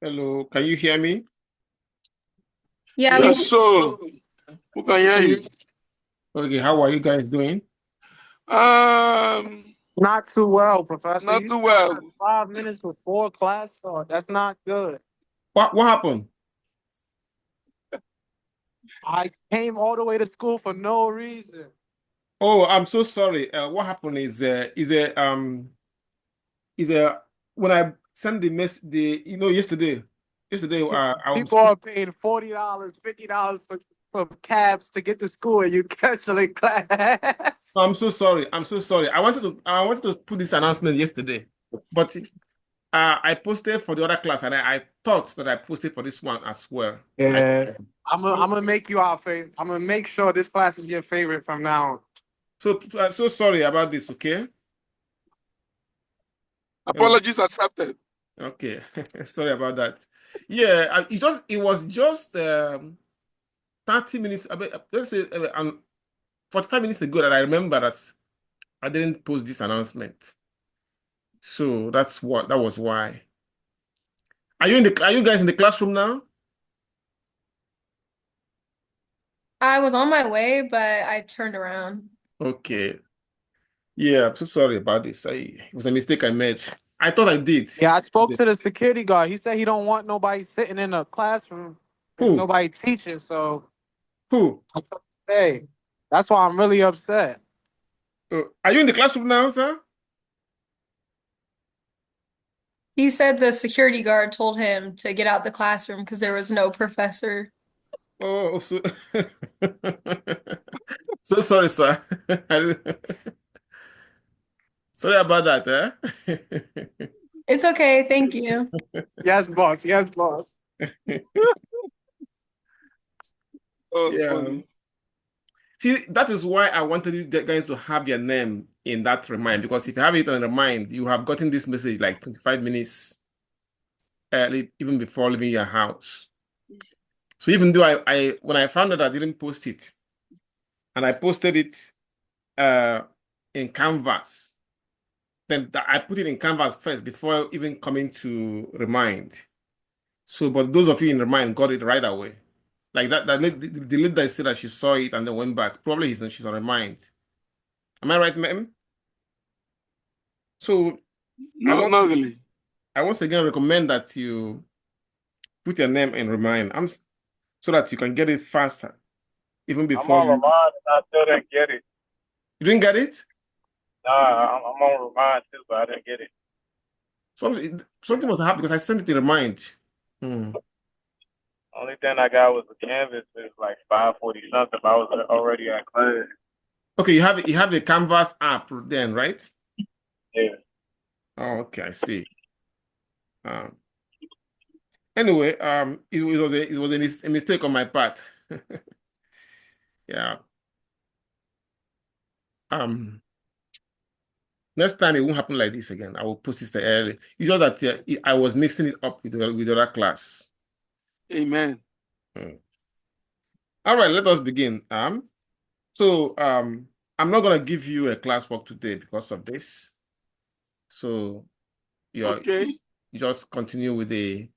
Hello, can you hear me? Yeah, we Yes, sir. Who can hear you? Okay, how are you guys doing? Um, Not too well, Professor. not You too got well. 5 minutes before class, so that's not good. What happened? I came all the way to school for no reason. Oh, I'm so sorry. What happened is when I sent the mess yesterday I was People are paying $40, $50 for cabs to get to school, and you canceling class. I'm so sorry. I'm so sorry. I wanted to put this announcement yesterday, but I posted for the other class and I thought that I posted for this one as well. I Yeah, I'm gonna make you our favorite. I'm gonna make sure this class is your favorite from now on. so sorry about this, okay? Oh, Apologies accepted. okay. Sorry about that. Yeah, it was just 30 minutes, let's say 45 minutes ago that I remember that I didn't post this announcement. So that was why. Are you guys in the classroom now? I was on my way, but I turned around. Okay. Yeah, I'm so sorry about this. It was a mistake I made. I thought I did. Yeah, I spoke to the security guard. He said he don't want nobody sitting in a classroom and Who? nobody teaching. So, Who? hey, that's why I'm really upset. Are you in the classroom now, sir? He said the security guard told him to get out the classroom because there was no professor. Oh, so so sorry, sir. Sorry about that, eh? It's okay, thank you. Yes, boss. Yes, boss. That was Yeah. funny. See, that is why I wanted you guys to have your name in that remind, because if you have it on the mind, you have gotten this message like 25 minutes early, even before leaving your house. So even though I when I found out I didn't post it, and I posted it uh in Canvas, then I put it in Canvas first before even coming to Remind. So, but those of you in Remind got it right away. Like the lady that said that she saw it and then went back. Probably she's on Remind. Am I right, ma'am? So I No, want not really. I once again recommend that you put your name in Remind. So that you can get it faster, even I'm before on you. Remind and I still didn't get it. You didn't get it? Nah, I'm on Remind too, but I didn't get it. Something must have happened because I sent it in Remind. Hmm. Only thing I got was the Canvas. It was like 5:40 something. But I was already at class. Okay, you have the Canvas app then, right? Yeah. Oh, okay, I see. Um, anyway, it was a mistake on my part. Yeah. Um, Next time it won't happen like this again. I will post it early. It's just that I was mixing it up with the other class. Amen. Hmm. All right, let us begin. So I'm not gonna give you a classwork today because of this. So you Okay. you just continue with the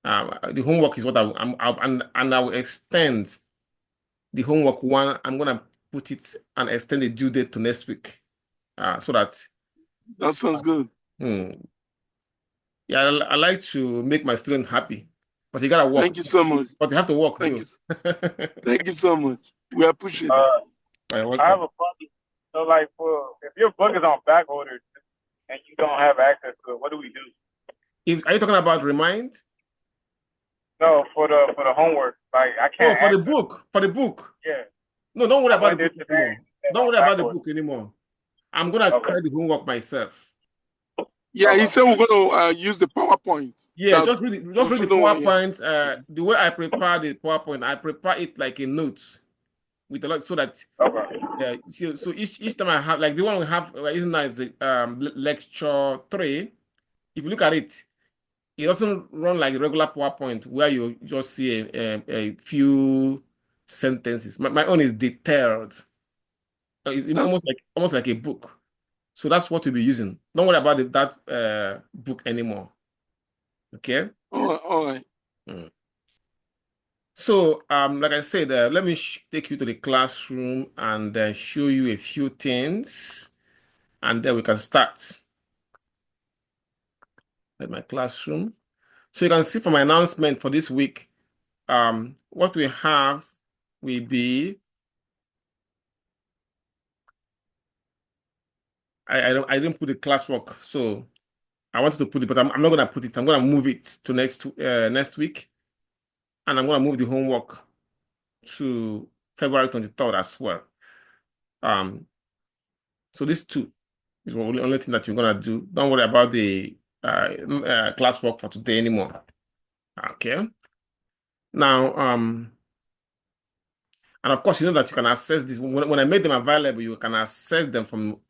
homework is what and I will extend the homework one. I'm gonna put it and extend the due date to next week. So that That sounds good. hmm, yeah, I like to make my student happy, but you gotta work. Thank you so much. But you have to work Thank though. you. Thank you so much. We appreciate that. Uh, You're I have welcome. a question. So like, for if your book is on back order and you don't have access to it, what do we do? Are you talking about Remind? No, for the homework. Like, I Oh, can't access. for the book. Yeah, No, don't worry I about the went there book today. anymore. It's Don't on worry back about the order. book anymore. I'm gonna Okay. create the homework myself. Yeah, he Okay. said we're going to use the PowerPoint Yeah, that just read the we don't want to hear. PowerPoint. The way I prepare the PowerPoint, I prepare it like a note with a lot so that Okay. so each time I have like the one we have we're using now is the lecture 3. If you look at it, it doesn't run like a regular PowerPoint where you just see a few sentences. My own is detailed. It's That's almost like a book. So that's what we'll be using. Don't worry about that book anymore. Okay. All right. Mm. So, like I said, let me take you to the classroom and show you a few things, and then we can start at my classroom. So you can see from my announcement for this week, what we have will be, I didn't put the classwork, so I wanted to put it, but I'm not gonna put it. I'm gonna move it to next week, and I'm gonna move the homework to February 23rd as well. So these two is the only thing that you're gonna do. Don't worry about the classwork for today anymore. Okay. Now, and of course, you know that you can access this. When I made them available, you can access them from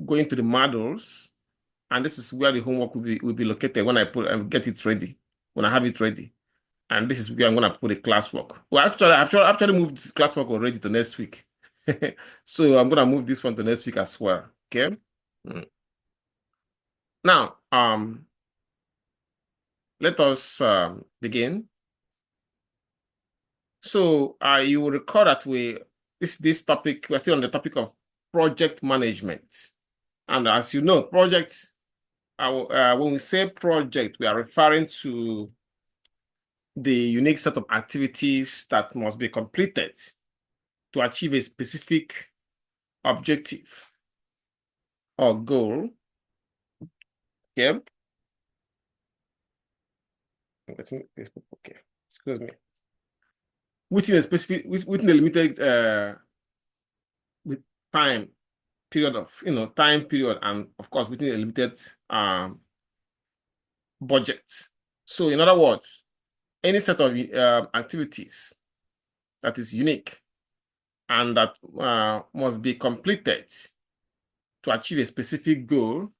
going to the modules, and this is where the homework will be located when I get it ready, when I have it ready. And this is where I'm gonna put the classwork. Well, I've actually moved this classwork already to next week. So I'm gonna move this one to next week as well. Okay. Now, let us begin. So you will recall that this topic, we're still on the topic of project management. And as you know, projects, when we say project, we are referring to the unique set of activities that must be completed to achieve a specific objective or goal. Okay. Okay. Excuse me. Within a limited with time period and of course within a limited budget. So in other words, any set of activities that is unique and that must be completed to achieve a specific goal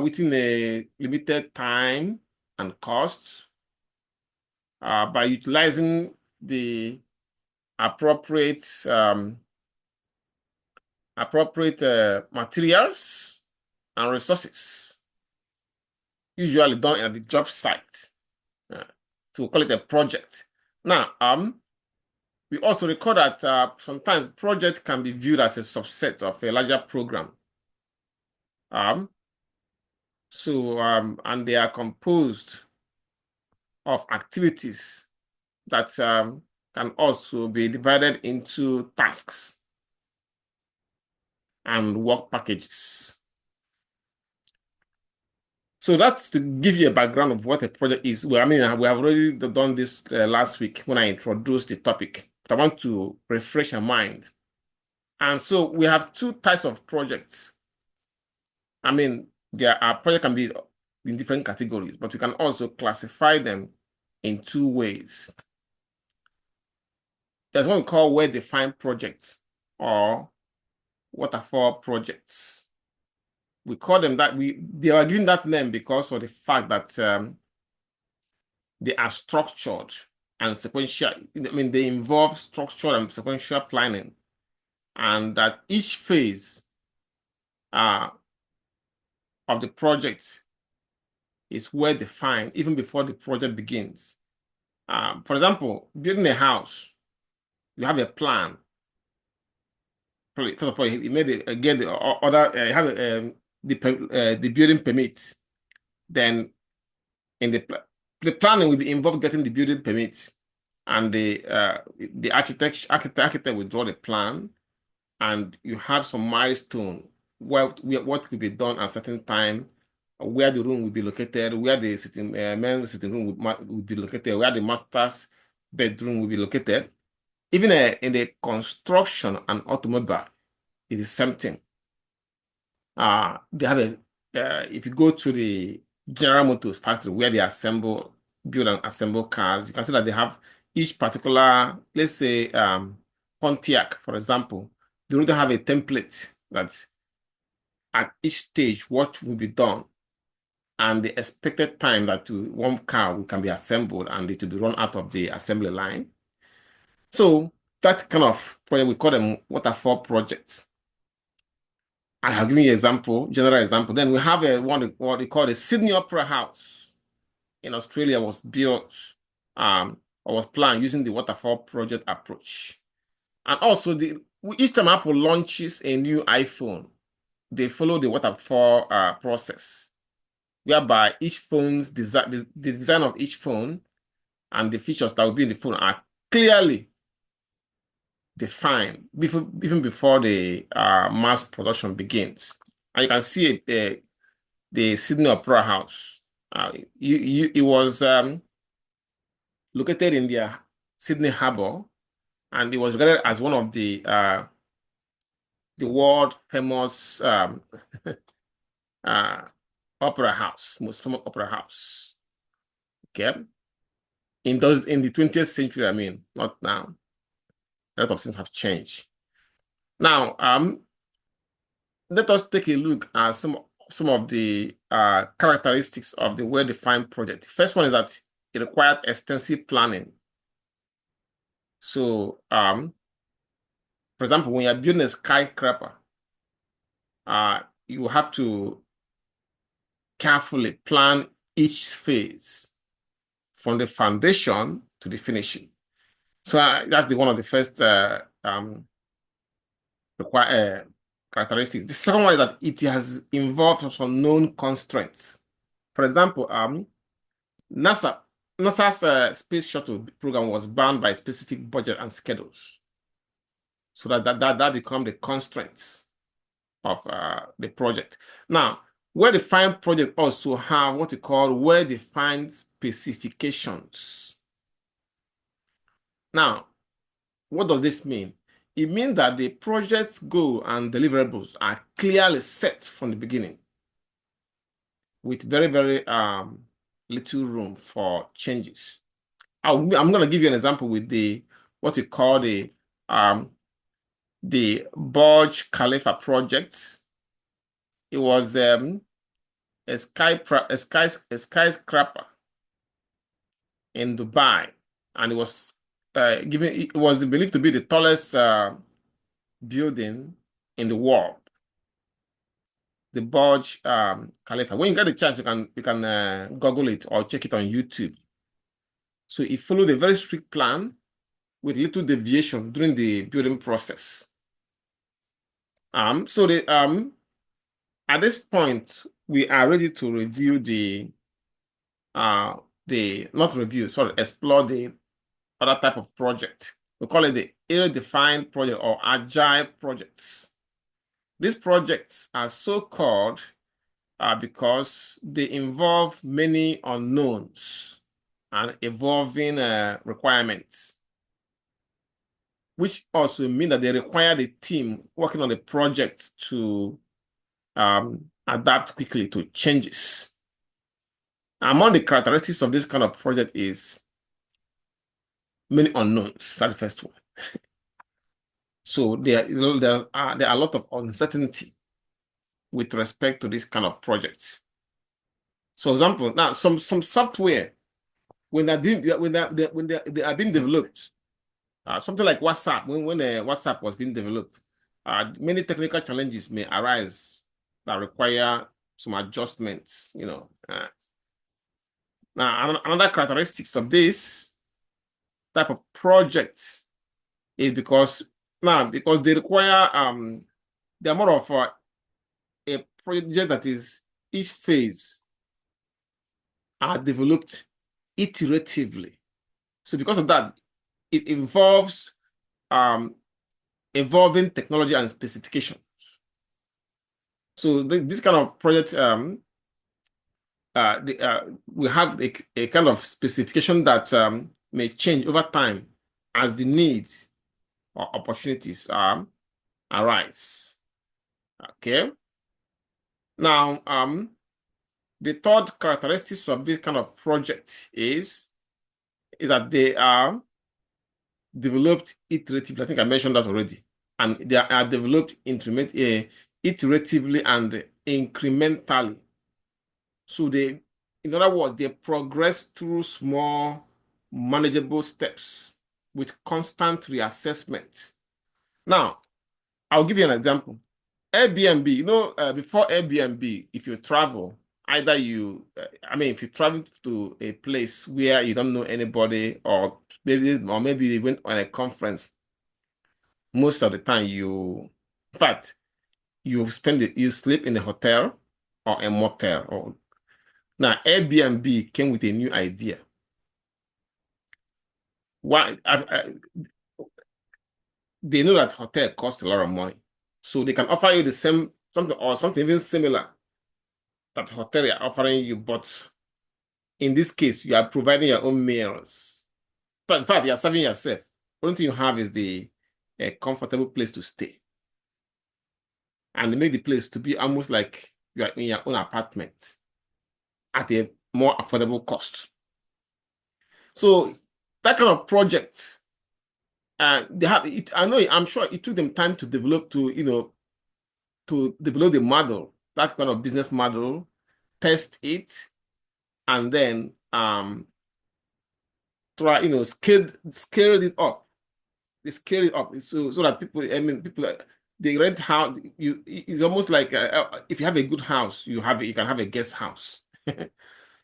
within a limited time and costs by utilizing the appropriate materials and resources, usually done at the job site. To call it a project. Now, we also record that sometimes projects can be viewed as a subset of a larger program. And they are composed of activities that can also be divided into tasks and work packages. So that's to give you a background of what a project is. Well, I mean, we have already done this last week when I introduced the topic, but I want to refresh your mind. And so we have two types of projects. I mean, projects can be in different categories, but we can also classify them in two ways. There's what we call well-defined projects or waterfall projects. We call them that. They are given that name because of the fact that they are structured and sequential. I mean, they involve structured and sequential planning, and that each phase of the project is well defined even before the project begins. For example, building a house, you have a plan. First of all, you made get the order. You have the building permit. Then in the planning will be involved getting the building permit, and the architect will draw the plan, and you have some milestone what will be done at a certain time, where the room will be located, where the men's sitting room will be located, where the master's bedroom will be located. Even in the construction and automobile, it is the same thing. They have if you go to the General Motors factory where they build and assemble cars, you can see that they have each particular, let's say, Pontiac, for example, they already have a template that at each stage what will be done and the expected time that one car can be assembled and it will be run out of the assembly line. So that kind of project, we call them waterfall projects. I have given you an example, general example. Then we have what we call the Sydney Opera House. in Australia was built or was planned using the waterfall project approach. And also, each time Apple launches a new iPhone, they follow the waterfall process, whereby each phone's design, the design of each phone and the features that will be in the phone are clearly defined even before the mass production begins. And you can see the Sydney Opera House. It was located in the Sydney Harbour, and it was regarded as one of the world famous opera house, most famous opera house. Okay, in the 20th century, I mean, not now. A lot of things have changed. Now, let us take a look at some of the characteristics of the well-defined project. The first one is that it required extensive planning. So, for example, when you're building a skyscraper, you have to carefully plan each phase from the foundation to the finishing. So that's one of the first characteristics. The second one is that it has involved some known constraints. For example, NASA's space shuttle program was bound by specific budget and schedules. So that become the constraints of the project. Now, well-defined projects also have what we call well-defined specifications. Now, what does this mean? It means that the project's goal and deliverables are clearly set from the beginning, with very, very little room for changes. I'm going to give you an example with what we call the Burj Khalifa project. It was a skyscraper in Dubai, and it was it was believed to be the tallest building in the world. The Burj Khalifa. When you get a chance, you can Google it or check it on YouTube. So it followed a very strict plan with little deviation during the building process. So at this point, we are ready to review explore the other type of project. We call it the area-defined project or agile projects. These projects are so called because they involve many unknowns and evolving requirements, which also mean that they require the team working on the project to adapt quickly to changes. Among the characteristics of this kind of project is many unknowns. That's the first one. So there are a lot of uncertainty with respect to this kind of projects. So, example, now some software when they are being developed, something like WhatsApp, when WhatsApp was being developed, many technical challenges may arise that require some adjustments. Now, another characteristics of this type of projects is because they require they're more of a project that is each phase are developed iteratively. So because of that, it involves evolving technology and specifications. So this kind of project we have a kind of specification that may change over time as the needs or opportunities arise. Okay. Now, the third characteristics of this kind of project is that they are developed iteratively. I think I mentioned that already. And they are developed iteratively and incrementally. So in other words, they progress through small, manageable steps with constant reassessment. Now, I'll give you an example. Airbnb, before Airbnb, if you travel either you, if you travel to a place where you don't know anybody, or maybe you went on a conference, most of the time in fact, you sleep in a hotel or a motel. Now, Airbnb came with a new idea. They know that hotel costs a lot of money, so they can offer you the same something or something even similar that hotel are offering you, but in this case, you are providing your own meals. But in fact, you are serving yourself. Only thing you have is a comfortable place to stay, and they make the place to be almost like you are in your own apartment at a more affordable cost. So that kind of project, they have it. I'm sure it took them time to develop to develop the model, that kind of business model, test it, and then try scale it up. They scale it up so that people they rent how it's almost like if you have a good house, you can have a guest house.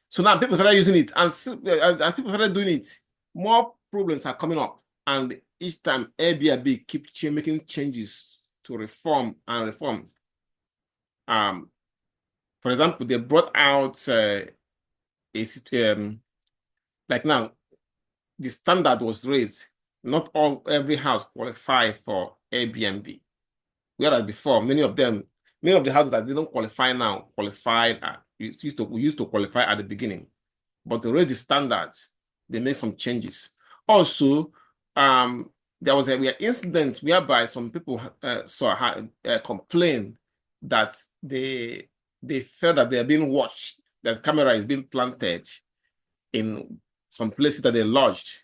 So now people started using it, and as people started doing it, more problems are coming up, and each time Airbnb keep making changes to reform. For example, they brought out like now the standard was raised. Not every house qualify for Airbnb. Whereas before, many of the houses that didn't qualify now qualified. We used to qualify at the beginning, but to raise the standards, they made some changes. Also, there was a incident whereby some people complained that they felt that they are being watched, that camera is being planted in some places that they lodged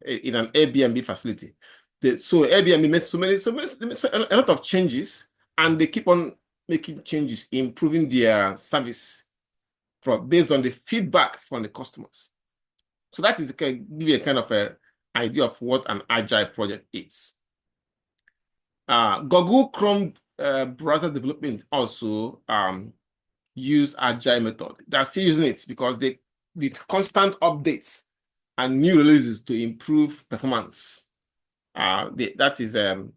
in an Airbnb facility. So Airbnb made a lot of changes, and they keep on making changes, improving their service based on the feedback from the customers. So that is give you a kind of a idea of what an agile project is. Google Chrome browser development also use agile method. They're still using it because with constant updates and new releases to improve performance. That is the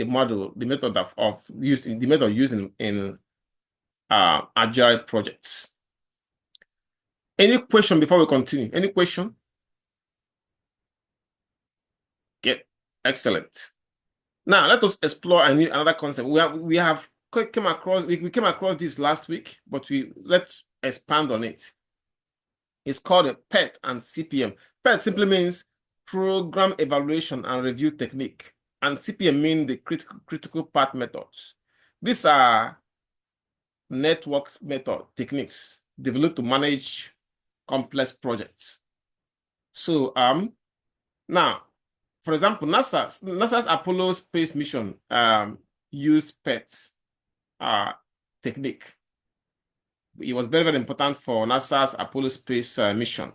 method used in agile projects. Any question before we continue? Any question? Okay, excellent. Now let us explore another concept. We came across this last week, but let's expand on it. It's called a PET and CPM. PET simply means Program Evaluation and Review Technique, and CPM means the critical path methods. These are network method techniques developed to manage complex projects. So now, for example, NASA's Apollo space mission used PET technique. It was very, very important for NASA's Apollo space mission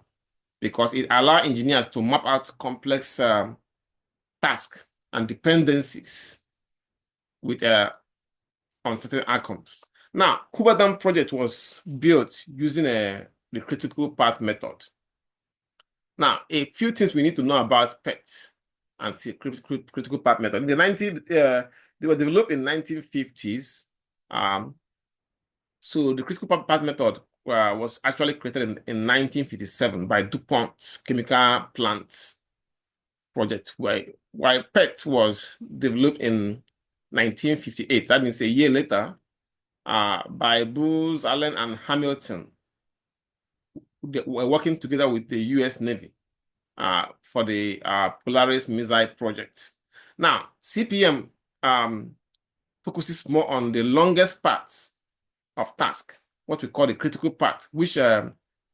because it allowed engineers to map out complex tasks and dependencies with uncertain outcomes. Now, Hoover Dam project was built using the critical path method. Now, a few things we need to know about PET and critical path method. In the they were developed in 1950s. So the critical path method was actually created in 1957 by DuPont Chemical Plant project, while PET was developed in 1958. That means a year later, by Booz Allen and Hamilton. They were working together with the U.S. Navy for the Polaris missile project. Now, CPM focuses more on the longest parts of task, what we call the critical path, which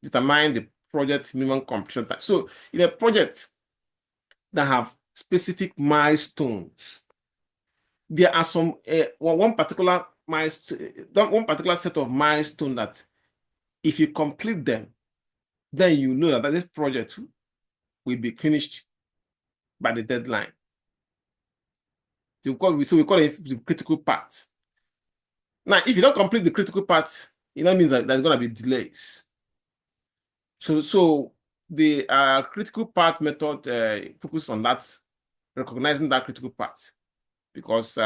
determine the project's minimum completion time. So, in a project that have specific milestones, there are some one particular set of milestones that, if you complete them, then you know that this project will be finished by the deadline. So we call it the critical path. Now, if you don't complete the critical part, it means that there's going to be delays. So the critical part method focuses on that, recognizing that critical part, because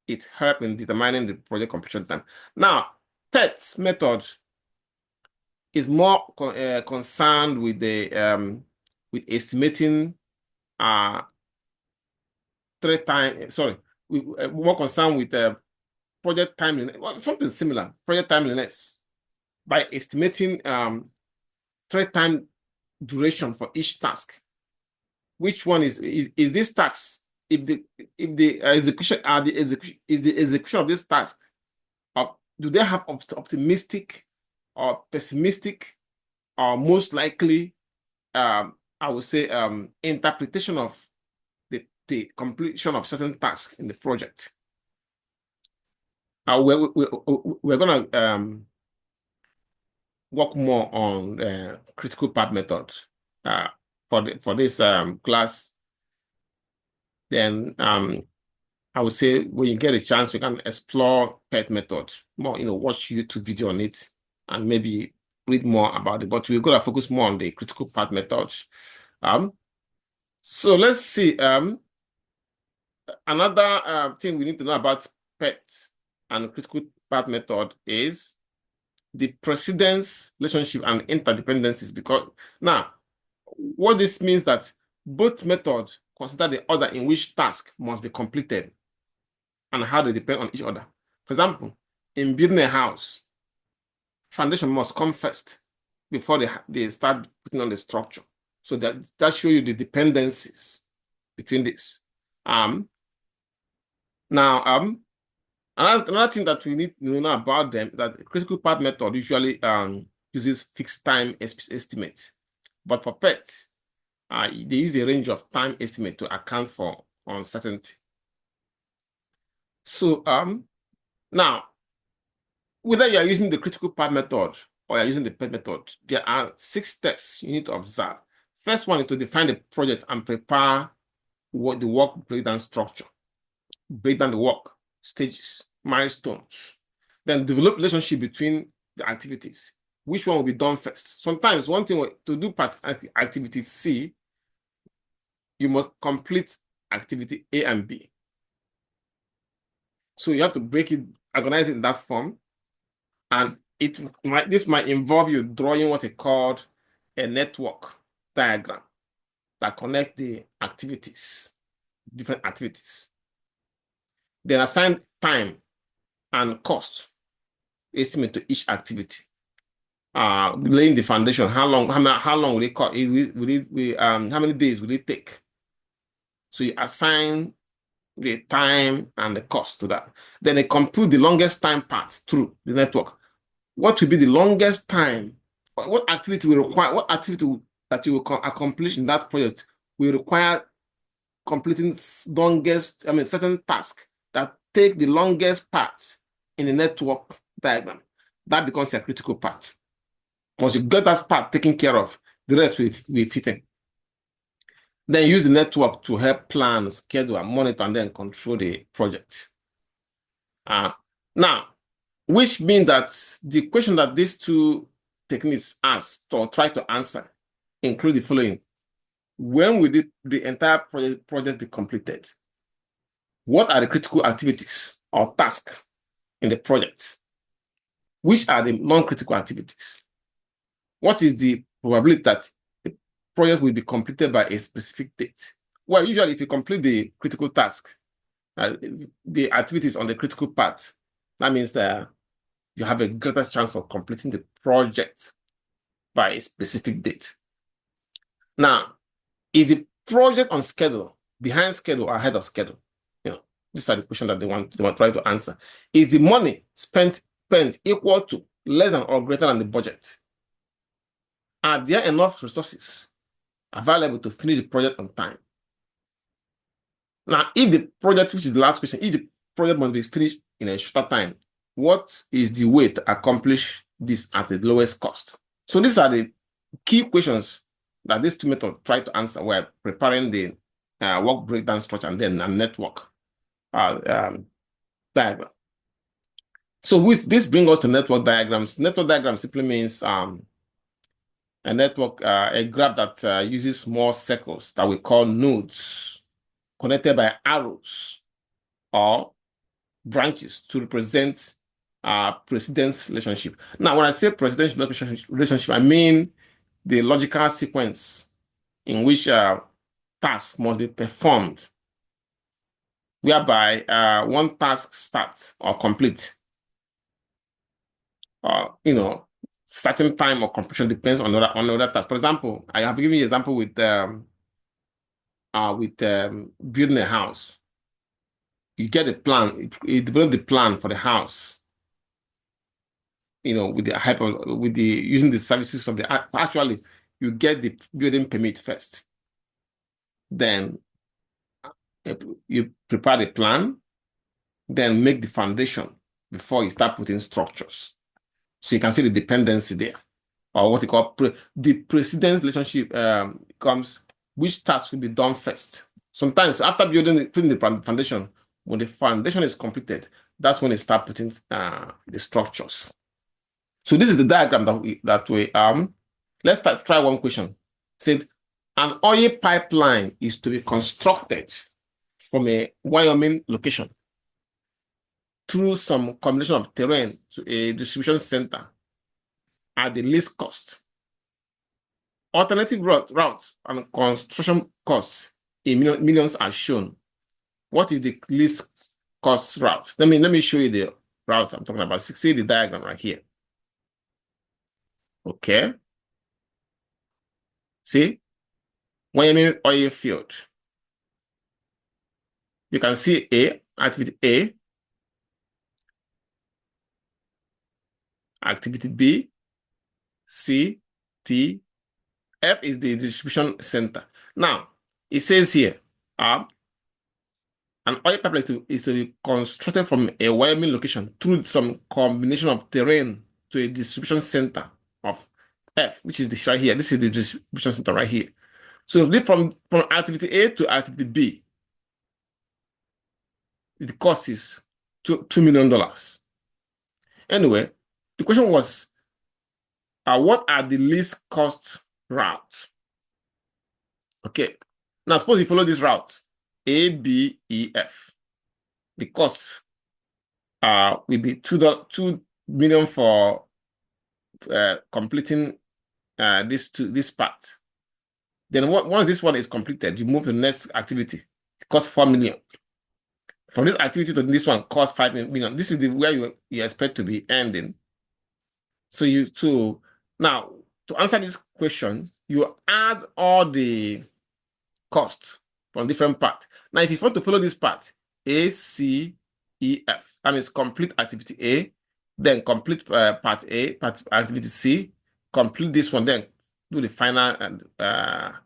it helps in determining the project completion time. Now, PET method is more concerned with the with estimating more concerned with project timeliness, well, something similar, project timeliness, by estimating thread time duration for each task. Which one is this task? If the execution is the execution of this task, do they have optimistic or pessimistic or most likely, I would say, interpretation of the completion of certain tasks in the project? We're going to work more on critical path method for this class. Then I would say when you get a chance, you can explore PET method more. Watch YouTube video on it and maybe read more about it. But we're going to focus more on the critical path method. So let's see. Another thing we need to know about PET and critical path method is the precedence relationship and interdependencies. Because now, what this means that both methods consider the order in which task must be completed and how they depend on each other. For example, in building a house, foundation must come first before they start putting on the structure. So that shows you the dependencies between this. Now, another thing that we need to know about them is that the critical path method usually uses fixed time estimate, but for PET, they use a range of time estimate to account for uncertainty. So now, whether you are using the critical path method or you are using the PET method, there are 6 steps you need to observe. First one is to define the project and prepare the work breakdown structure. Break down the work stages, milestones. Then develop relationship between the activities. Which one will be done first? Sometimes one thing to do part activity C, you must complete activity A and B. So you have to break it, organize it in that form, and this might involve you drawing what is called a network diagram that connect the activities, different activities. Then assign time and cost estimate to each activity. Laying the foundation, how long will it cost? How many days will it take? So you assign the time and the cost to that. Then they compute the longest time path through the network. What will be the longest time? What activity will require? What activity that you will accomplish in that project will require completing certain task that take the longest path in the network diagram. That becomes a critical part. Once you get that part taken care of, the rest will fit in. Then use the network to help plan, schedule, and monitor, and then control the project. Now, which means that the question that these 2 techniques ask or try to answer include the following. When will the entire project be completed? What are the critical activities or tasks in the project? Which are the non-critical activities? What is the probability that the project will be completed by a specific date? Well, usually if you complete the critical task, the activities on the critical part, that means that you have a greater chance of completing the project by a specific date. Now, is the project on schedule, behind schedule, or ahead of schedule? These are the questions that they want to try to answer. Is the money spent equal to, less than, or greater than the budget? Are there enough resources available to finish the project on time? Now, if the project, which is the last question, if the project must be finished in a shorter time, what is the way to accomplish this at the lowest cost? So these are the key questions that these 2 methods try to answer while preparing the work breakdown structure and then a network diagram. So with this brings us to network diagrams. Network diagram simply means a network, a graph that uses small circles that we call nodes connected by arrows or branches to represent precedence relationship. Now, when I say precedence relationship, I mean the logical sequence in which tasks must be performed, whereby one task starts or complete, certain time or completion depends on another task. For example, I have given you an example with building a house. You get a plan, you develop the plan for the house, with the help of using the services of actually you get the building permit first. Then you prepare the plan, then make the foundation before you start putting structures. So you can see the dependency there, or what you call the precedence relationship comes which task will be done first. Sometimes after putting the foundation, when the foundation is completed, that's when they start putting the structures. So this is the diagram that we let's try one question. Said an oil pipeline is to be constructed from a Wyoming location through some combination of terrain to a distribution center at the least cost. Alternative routes and construction costs in millions are shown. What is the least cost route? Let me show you the route I'm talking about. See the diagram right here. Okay. See? Wyoming oil field. You can see activity A, activity B, C, D, F is the distribution center. Now, it says here, an oil pipeline is to be constructed from a Wyoming location through some combination of terrain to a distribution center of F, which is this right here. This is the distribution center right here. So from activity A to activity B, the cost is $2 million. Anyway, the question was, what are the least cost routes? Okay, now suppose you follow this route, A, B, E, F. The cost will be $2 million for completing this part. Then once this one is completed, you move to the next activity. It costs $4 million. From this activity to this one costs $5 million. This is where you expect to be ending. So now to answer this question, you add all the costs from different parts. Now, if you want to follow this part, A, C, E, F, that means complete activity A, then complete part A, part activity C, complete this one, then do the final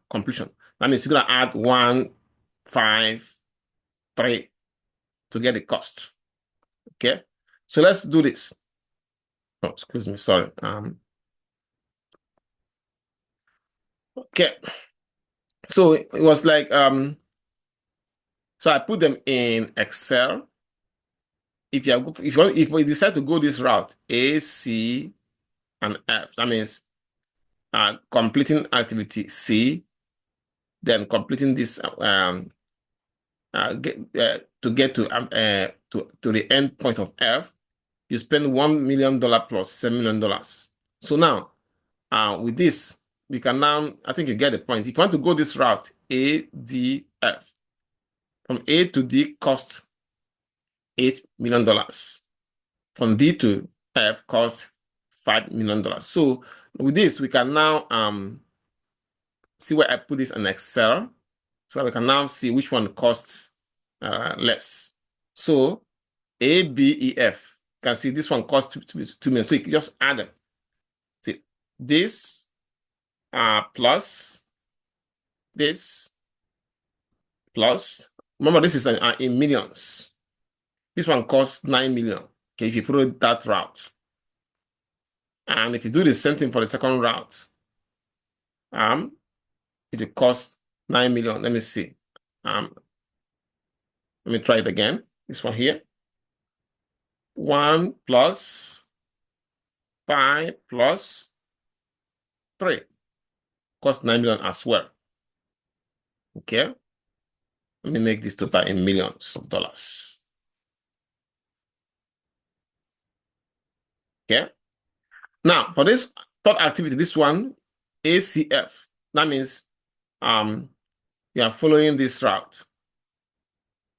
completion. That means you're going to add 1, 5, 3 to get the cost. Okay, so let's do this. Oh, excuse me, sorry. Okay, so it was like so I put them in Excel. If we decide to go this route, A, C, and F, that means completing activity C, then completing this to get to the end point of F, you spend $1 million plus $7 million. So now, with this, we can now, I think you get the point. If you want to go this route, A, D, F, from A to D cost $8 million. From D to F cost $5 million. So with this, we can now see where I put this in Excel. So we can now see which one costs less. So A, B, E, F. You can see this one costs $2 million. So you can just add them. See, this plus this plus, remember this is in millions. This one costs $9 million. Okay, if you follow that route. And if you do the same thing for the second route, it will cost $9 million. Let me see. Let me try it again. This one here. 1 plus 5 plus 3 cost 9 million as well. Okay. Let me make this total in millions of dollars. Okay. Now, for this third activity, this one, ACF, that means you are following this route.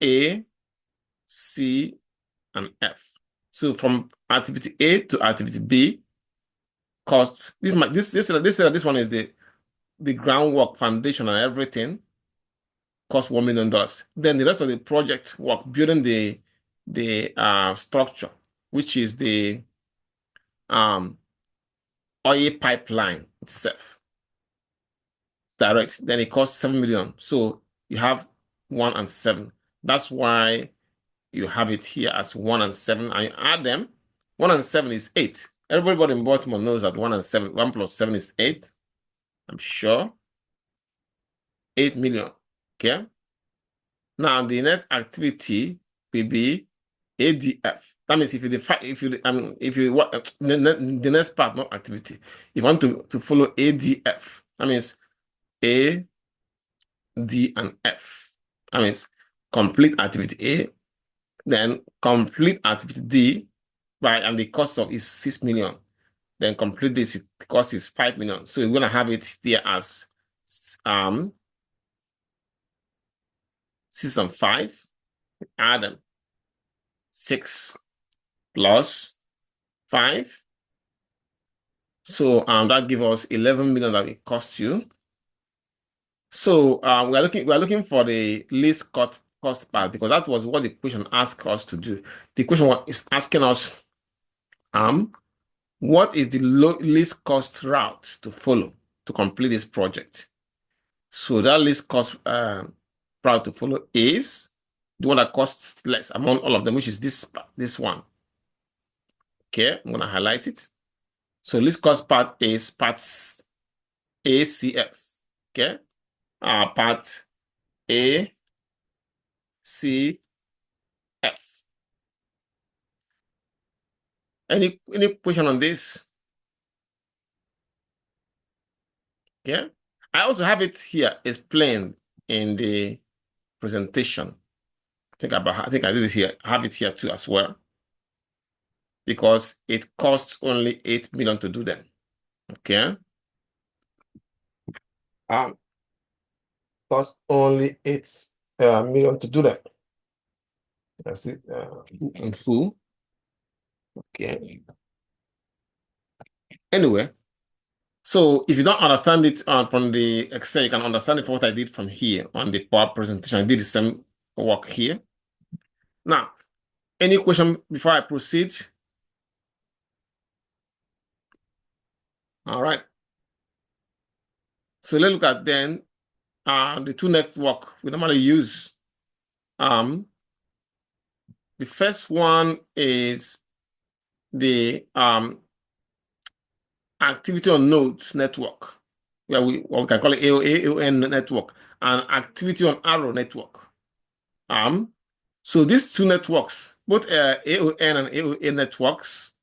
A, C, and F. So from activity A to activity B, cost this one is the groundwork, foundation, and everything cost $1 million. Then the rest of the project work, building the structure, which is the oil pipeline itself, direct, then it costs 7 million. So you have 1 and 7. That's why you have it here as 1 and 7, and you add them. 1 and 7 is 8. Everybody in Baltimore knows that 1 and 7, 1 plus 7 is 8. I'm sure. 8 million. Okay. Now the next activity will be ADF. That means the next part, not activity. If you want to follow ADF, that means A, D, and F. That means complete activity A, then complete activity D, right? And the cost of is 6 million. Then complete this, the cost is 5 million. So we're gonna have it there as 6 and 5. Add them. 6 plus 5. So that gives us 11 million that it costs you. So we are looking for the least cost part, because that was what the question asked us to do. The question is asking us what is the least cost route to follow to complete this project? So that least cost route to follow is the one that costs less among all of them, which is this one. Okay, I'm gonna highlight it. So least cost part is parts ACF. Okay, part A, C, F. Any question on this? Okay. I also have it here explained in the presentation. I think I did it here. I have it here too as well, because it costs only 8 million to do them. Okay. Costs only 8 million to do them. That's it. In full. Okay. Anyway, so if you don't understand it from the Excel, you can understand it from what I did from here on the Power presentation. I did the same work here. Now, any question before I proceed? All right. So let's look at then the two network we normally use. The first one is the activity on nodes network, where what we can call it AON network, and activity on arrow network. So these two networks, both AON and AOA networks,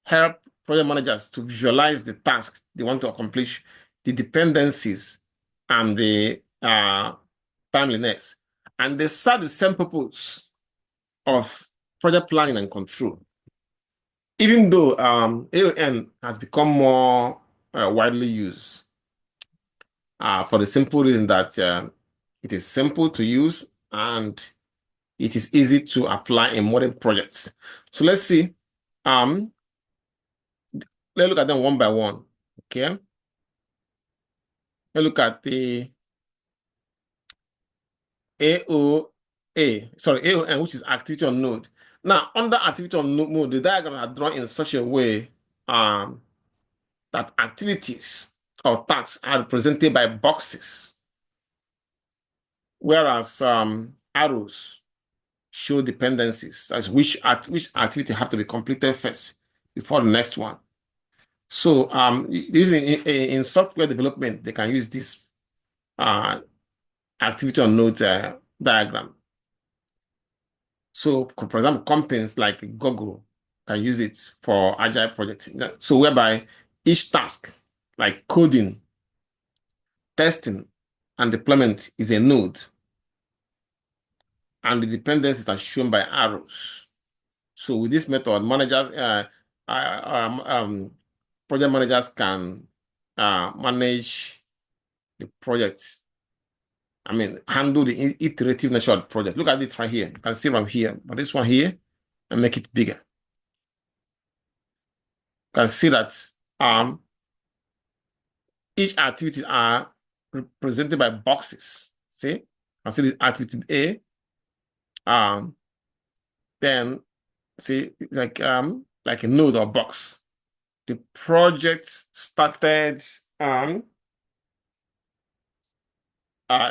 help project managers to visualize the tasks they want to accomplish, the dependencies, and the timeliness. And they serve the same purpose of project planning and control. Even though AON has become more widely used for the simple reason that it is simple to use and it is easy to apply in modern projects. So let's see. Let's look at them one by one. Okay. Let's look at the AON, which is activity on node. Now, under activity on node, the diagram are drawn in such a way that activities or tasks are represented by boxes, whereas arrows show dependencies, as which activity have to be completed first before the next one. So in software development, they can use this activity on node diagram. So, for example, companies like Google can use it for agile projects. So, whereby each task, like coding, testing, and deployment, is a node, and the dependencies are shown by arrows. So, with this method, project managers can manage the project. I mean, handle the iterative nature of the project. Look at it right here. You can see from here, but this one here, and make it bigger. You can see that each activity are represented by boxes. See, you can see this activity A. Then see, it's like a node or box. The project started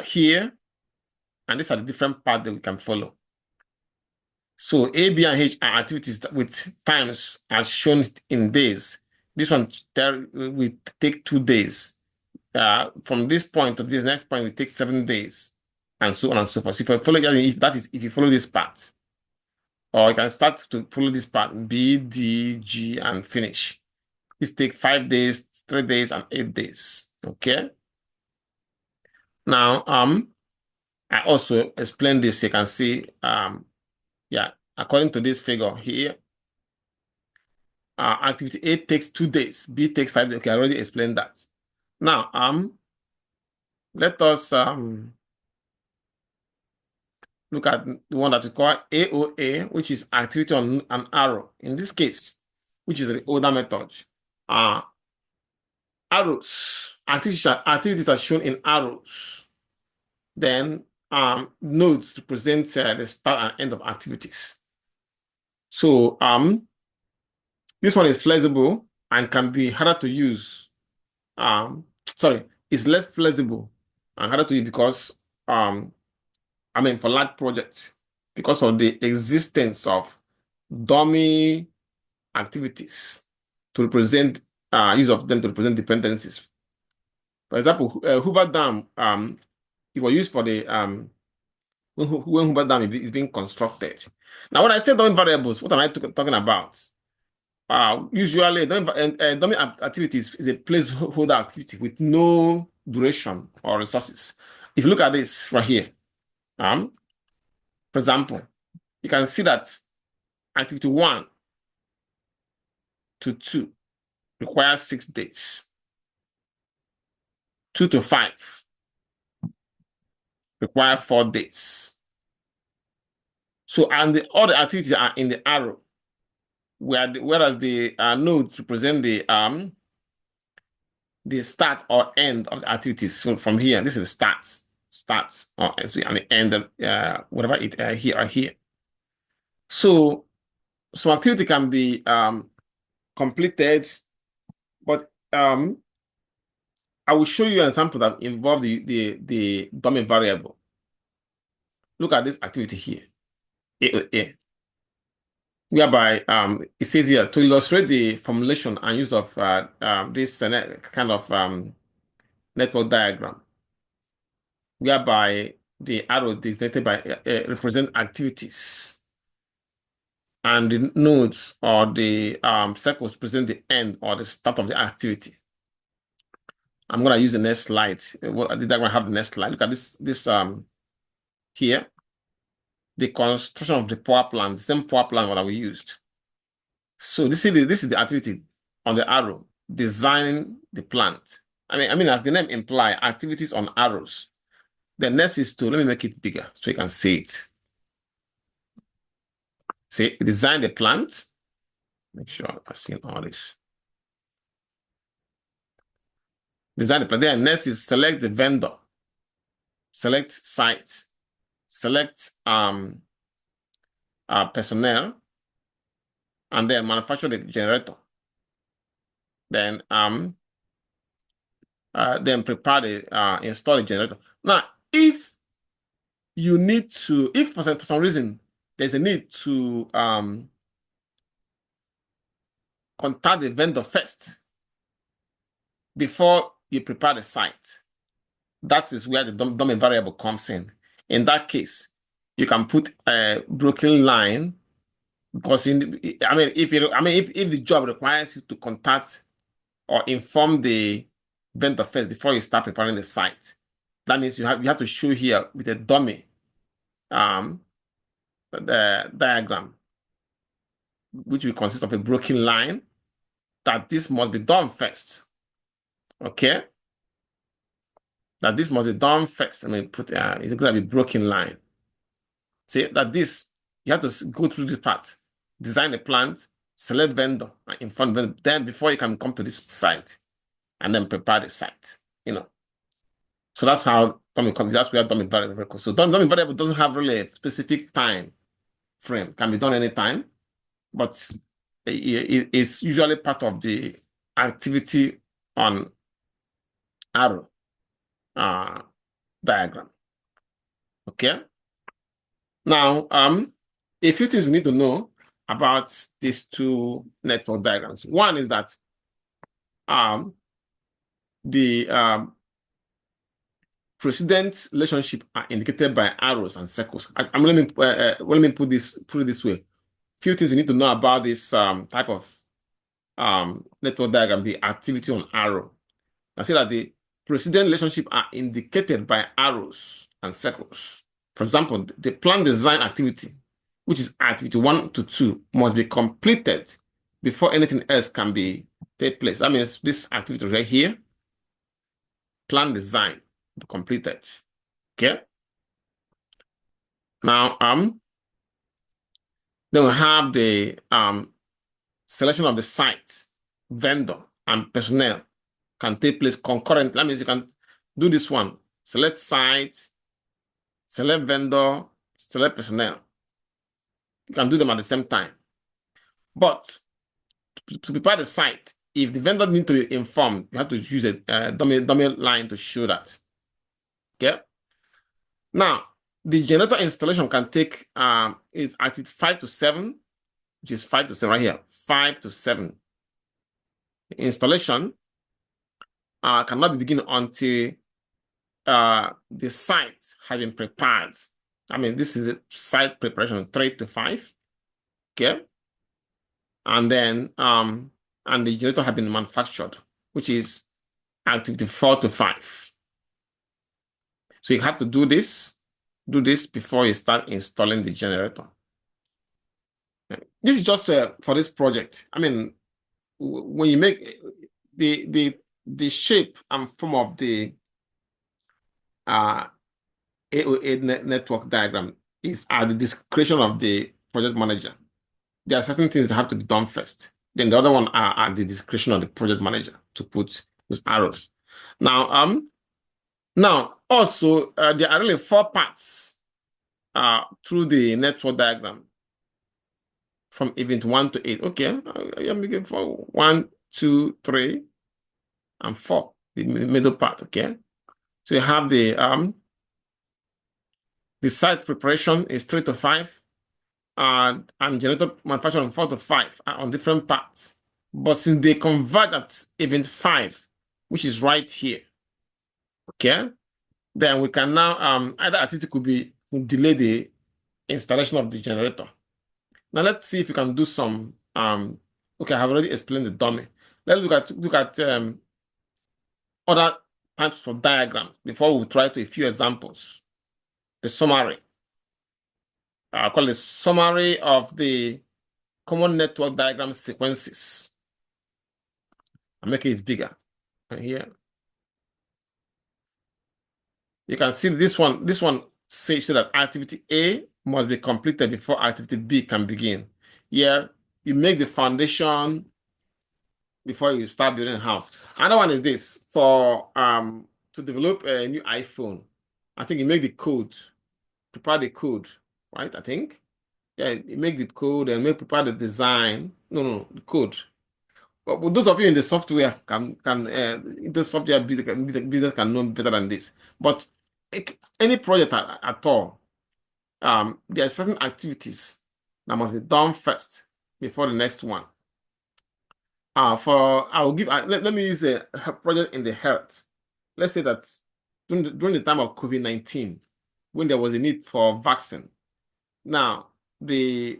here, and these are the different paths that we can follow. So A, B, and H are activities with times as shown in days. This one will take 2 days. From this point to this next point, we take 7 days, and so on and so forth. So if you follow, if you follow this path, or you can start to follow this path, B, D, G, and finish. This take 5 days, 3 days, and 8 days. Okay. Now, I also explained this. You can see, yeah, according to this figure here, activity A takes 2 days, B takes 5 days. Okay, I already explained that. Now, let us look at the one that we call AOA, which is activity on an arrow. In this case, which is the older method, arrows, activities are shown in arrows. Then nodes represent the start and end of activities. So this one is flexible and can be harder to use. It's less flexible and harder to use because for large projects, because of the existence of dummy activities to represent use of them to represent dependencies. For example, Hoover Dam, it was used for the when Hoover Dam is being constructed. Now, when I say dummy variables, what am I talking about? Usually, dummy activities is a placeholder activity with no duration or resources. If you look at this right here, for example, you can see that activity 1 to 2 requires 6 days. 2 to 5 require 4 days. So, and all the activities are in the arrow, whereas the nodes represent the start or end of the activities. So from here, this is the start, or and the end of whatever it here or here. So some activity can be completed, but I will show you an example that involves the dummy variable. Look at this activity here, whereby it says here to illustrate the formulation and use of this kind of network diagram, whereby the arrow designated by represent activities, and the nodes or the circles present the end or the start of the activity. I'm going to use the next slide. The diagram have the next slide. Look at this here. The construction of the power plant, the same power plant that we used. So this is the activity on the arrow, designing the plant. I mean, as the name implies, activities on arrows. The next is let me make it bigger so you can see it. See, design the plant. Make sure I see all this. Design the plant. Then next is select the vendor, select site, select personnel, and then manufacture the generator. Then prepare the install the generator. Now, if you need to, if for some reason there's a need to contact the vendor first before you prepare the site, that is where the dummy variable comes in. In that case, you can put a broken line because if the job requires you to contact or inform the vendor first before you start preparing the site, that means you have to show here with a dummy the diagram, which will consist of a broken line, that this must be done first. Okay, that this must be done first. Put it's going to be broken line. See that this, you have to go through this part, design the plant, select vendor, and inform vendor. Then before you can come to this site, and then prepare the site. So that's how dummy comes. That's where dummy variable goes. So dummy variable doesn't have really a specific time frame. Can be done anytime, but it's usually part of the activity on arrow diagram. Okay. Now, a few things we need to know about these two network diagrams. One is that the precedence relationship are indicated by arrows and circles. Let me put it this way. Few things you need to know about this type of network diagram, the activity on arrow. I say that the precedent relationship are indicated by arrows and circles. For example, the plant design activity, which is activity 1 to 2, must be completed before anything else can take place. That means this activity right here, plant design, be completed. Okay. Now, then we have the selection of the site, vendor, and personnel can take place concurrently. That means you can do this one: select site, select vendor, select personnel. You can do them at the same time. But to prepare the site, if the vendor needs to be informed, you have to use a dummy line to show that. Okay. Now, the generator installation can take is activity 5 to 7, which is 5 to 7 right here. 5 to 7. The installation cannot begin until the site has been prepared. This is a site preparation 3 to 5. Okay. And then and the generator has been manufactured, which is activity 4 to 5. So you have to do this before you start installing the generator. This is just for this project. When you make the shape and form of the AOA network diagram is at the discretion of the project manager. There are certain things that have to be done first. Then the other one are at the discretion of the project manager to put those arrows. Now, also there are really 4 parts through the network diagram from event 1 to 8. Okay, I'm looking for 1, 2, 3, and 4, the middle part. Okay, so you have the site preparation is 3 to 5, and generator manufacturing 4 to 5 are on different parts. But since they convert at event 5, which is right here, okay, then we can now either activity could delay the installation of the generator. Now let's see if we can do some okay, I have already explained the dummy. Let's look at other types of diagrams before we try to a few examples. The summary. I call it summary of the common network diagram sequences. I'm making it bigger right here. You can see this one says that activity A must be completed before activity B can begin. Here, you make the foundation before you start building a house. Another one is this: for to develop a new iPhone, I think you make the code, prepare the code, right? I think. Yeah, you make the code and prepare the design. No, the code. But those of you in the software the software business can know better than this. But any project at all, there are certain activities that must be done first before the next one. Let me use a project in the health. Let's say that during the time of COVID-19, when there was a need for vaccine, Now, the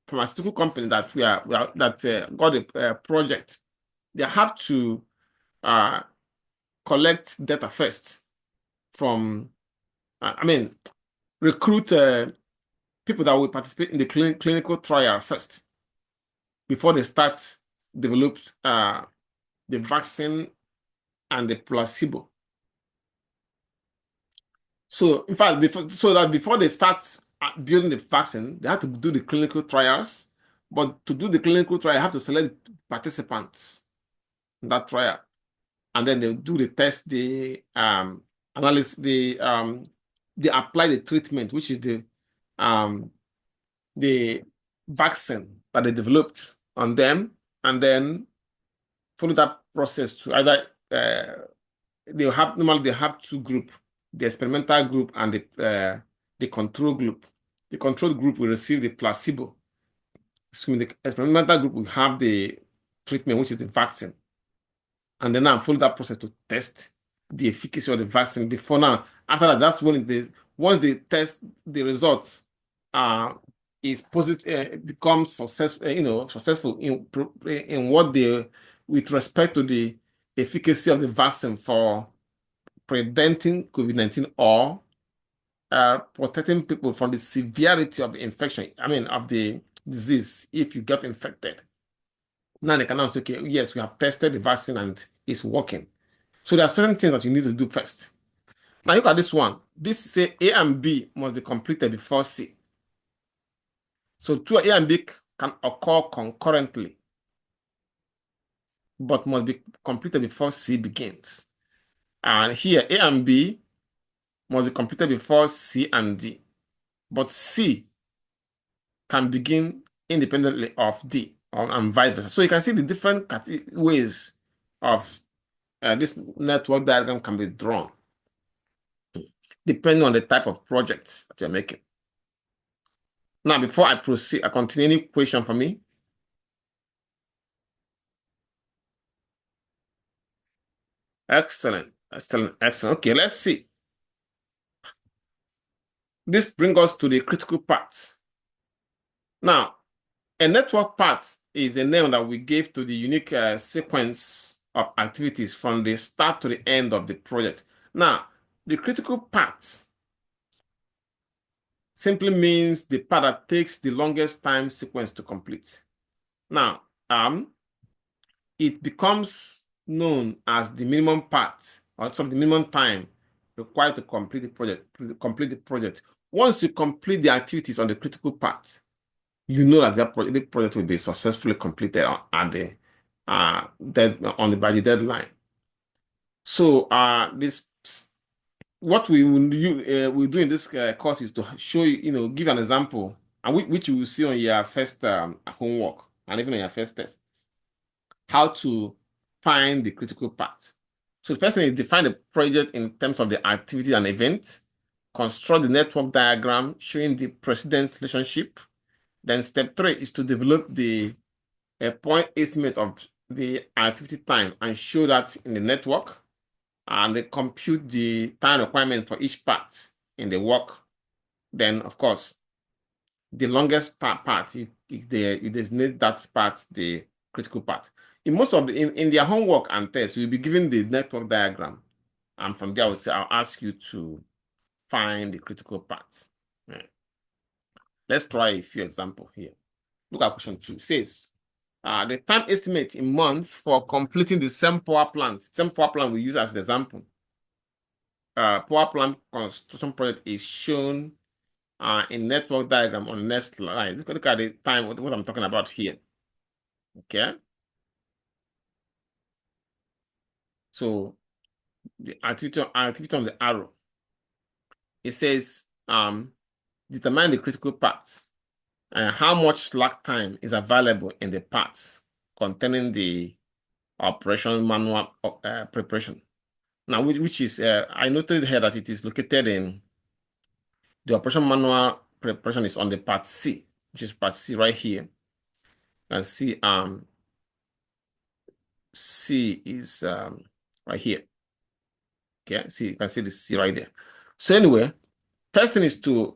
pharmaceutical company that got the project, they have to collect data first from, recruit people that will participate in the clinical trial first before they start develop the vaccine and the placebo. So, in fact, before they start building the vaccine, they have to do the clinical trials. But to do the clinical trial, you have to select participants in that trial, and then they do the test, the analysis, they apply the treatment, which is the vaccine that they developed on them, and then follow that process to either normally they have two groups, the experimental group and the control group. The control group will receive the placebo. So the experimental group will have the treatment, which is the vaccine. And then now follow that process to test the efficacy of the vaccine. Before now, after that, that's when once they test the results is positive, becomes successful in what they, with respect to the efficacy of the vaccine for preventing COVID-19 or protecting people from the severity of the infection, of the disease if you get infected. Now they can now say, okay, yes, we have tested the vaccine and it's working. So there are certain things that you need to do first. Now look at this one. This say A and B must be completed before C. So two A and B can occur concurrently, but must be completed before C begins. And here, A and B must be completed before C and D. But C can begin independently of D, and vice versa. So you can see the different ways of this network diagram can be drawn, depending on the type of project that you're making. Now, before I proceed, I continue. Any question for me? Excellent, excellent, excellent. Okay, let's see. This brings us to the critical part. Now, a network path is a name that we gave to the unique sequence of activities from the start to the end of the project. Now, the critical path simply means the path that takes the longest time sequence to complete. Now, it becomes known as the minimum path, or some the minimum time required to complete the project. Once you complete the activities on the critical path, you know that the project will be successfully completed at the by the deadline. So what we will do in this course is to show you, give an example, and which you will see on your first homework and even on your first test, how to find the critical path. So the first thing is define the project in terms of the activity and event, construct the network diagram showing the precedence relationship. Then step 3 is to develop the point estimate of the activity time and show that in the network, and they compute the time requirement for each part in the work. Then, of course, the longest part, you designate that part the critical part. In most of in their homework and tests, you'll be given the network diagram, and from there I'll ask you to find the critical part. Right. Let's try a few examples here. Look at question 2. It says, the time estimate in months for completing the same power plant. Same power plant we use as the example. Power plant construction project is shown in network diagram on the next slide. Look at the time, what I'm talking about here. Okay. So the activity on the arrow, it says, determine the critical path and how much slack time is available in the parts containing the operation manual preparation. Now, which is, I noted here that it is located in the operation manual preparation is on the part C, which is part C right here. And see, C is right here. Okay, see, you can see the C right there. So anyway, first thing is to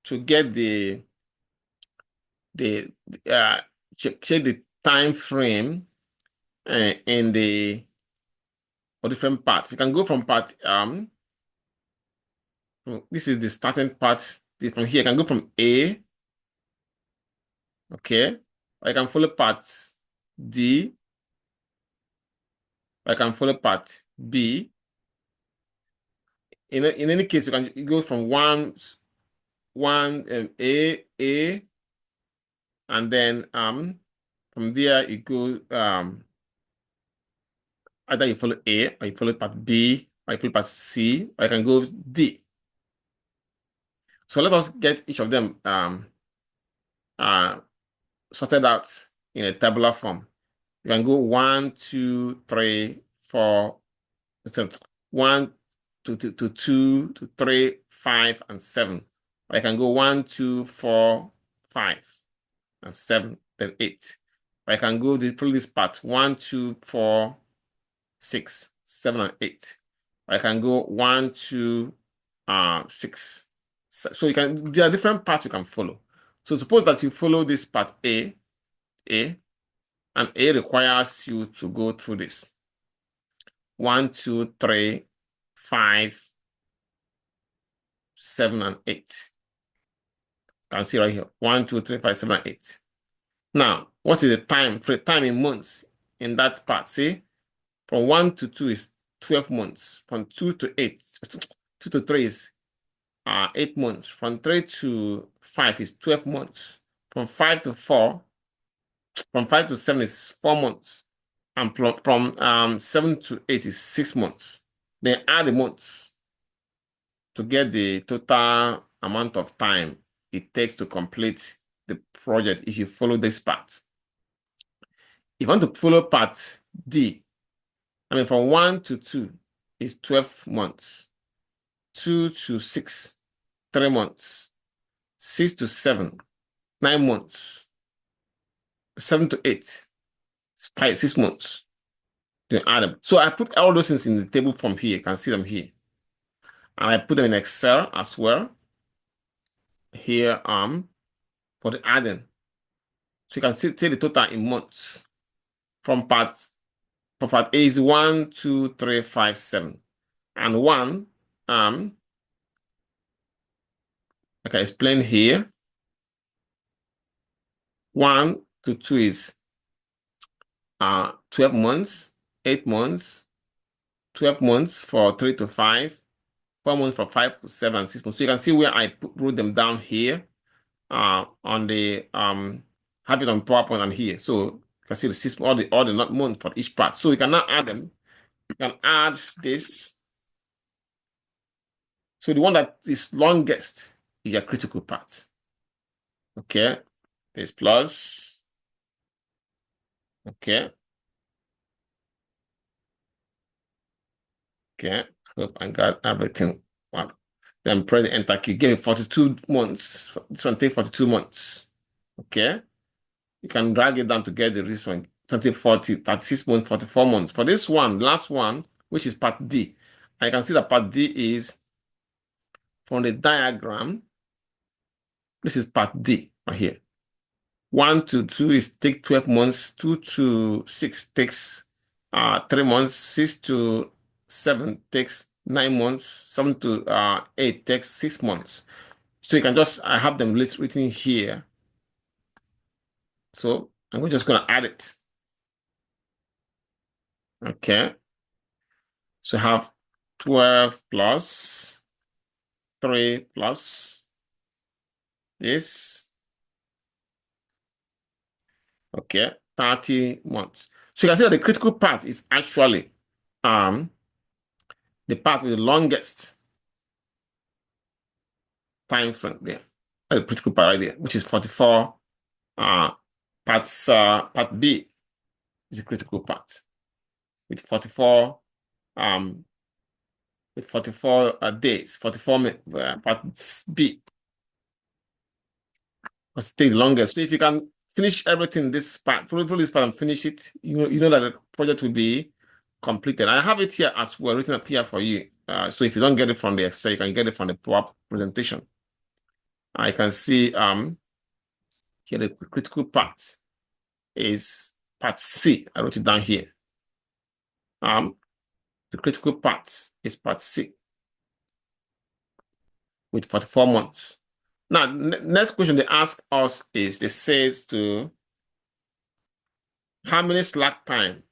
to get check the time frame in the for different parts. You can go from part this is the starting part. From here, I can go from A, okay. I can follow part D. I can follow part B. In any case, you can go from one A, and then from there you go either you follow A, or you follow part B, or you follow part C, or you can go D. So let us get each of them sorted out in a tabular form. You can go 1, 2, 3, 4, so 1 to 2 to 3, 5, and 7. Or I can go 1, 2, 4, 5, and 7, then 8. Or I can go through this part 1, 2, 4, 6, 7, and 8. Or I can go 1, 2, 6. So you can, there are different parts you can follow. So suppose that you follow this part A, and A requires you to go through this 1, 2, 3, 5, 7, and 8. You can see right here 1, 2, 3, 5, 7, and 8. Now, what is the time? For time in months in that part, see, from 1 to 2 is 12 months. From 2 to 8, 2 to 3 is 8 months. From 3 to 5 is 12 months. From 5 to 4, from 5 to 7 is 4 months. And from 7 to 8 is 6 months. Then add the months to get the total amount of time it takes to complete the project if you follow this part. If you want to follow part D, I mean from 1 to 2 is 12 months. 2 to 6, 3 months. 6 to 7, 9 months. 7 to 8, 6 months. Then add them. So I put all those things in the table from here. You can see them here. And I put them in Excel as well. Here for the adding. So you can see the total in months. From part A is 1, 2, 3, 5, 7. And 1, I can explain here. 1 to 2 is 12 months, 8 months, 12 months for 3 to 5, 4 months for 5 to 7, 6 months. So you can see where I wrote them down here on the have it on PowerPoint and here. So you can see the 6 all the not months for each part. So you can now add them. You can add this. So the one that is longest is your critical part. Okay, this plus. Okay. Okay, hope I got everything. Wow. Then press the enter key. Give it 42 months. This one take 42 months. Okay. You can drag it down to get this one. 20, 40, 36 months, 44 months. For this one, last one, which is part D. I can see that part D is from the diagram. This is part D right here. 1 to 2 is take 12 months. 2 to 6 takes 3 months. 6 to 7 takes 9 months. 7 to 8 takes 6 months. So you can just, I have them written here. So I'm just going to add it. Okay. So I have 12 plus 3 plus this. Okay, 30 months. So you can see that the critical part is actually the part with the longest time frame there. The critical part right there, which is 44. Part B is the critical part with 44 days, 44 part B must take the longest. So if you can finish everything this part, through this part and finish it, you know that the project will be completed. I have it here as well, written up here for you. So if you don't get it from the Excel, you can get it from the PowerPoint presentation. I can see here the critical part is part C. I wrote it down here. The critical part is part C with 44 months. Now, next question they ask us is, they says to how many slack time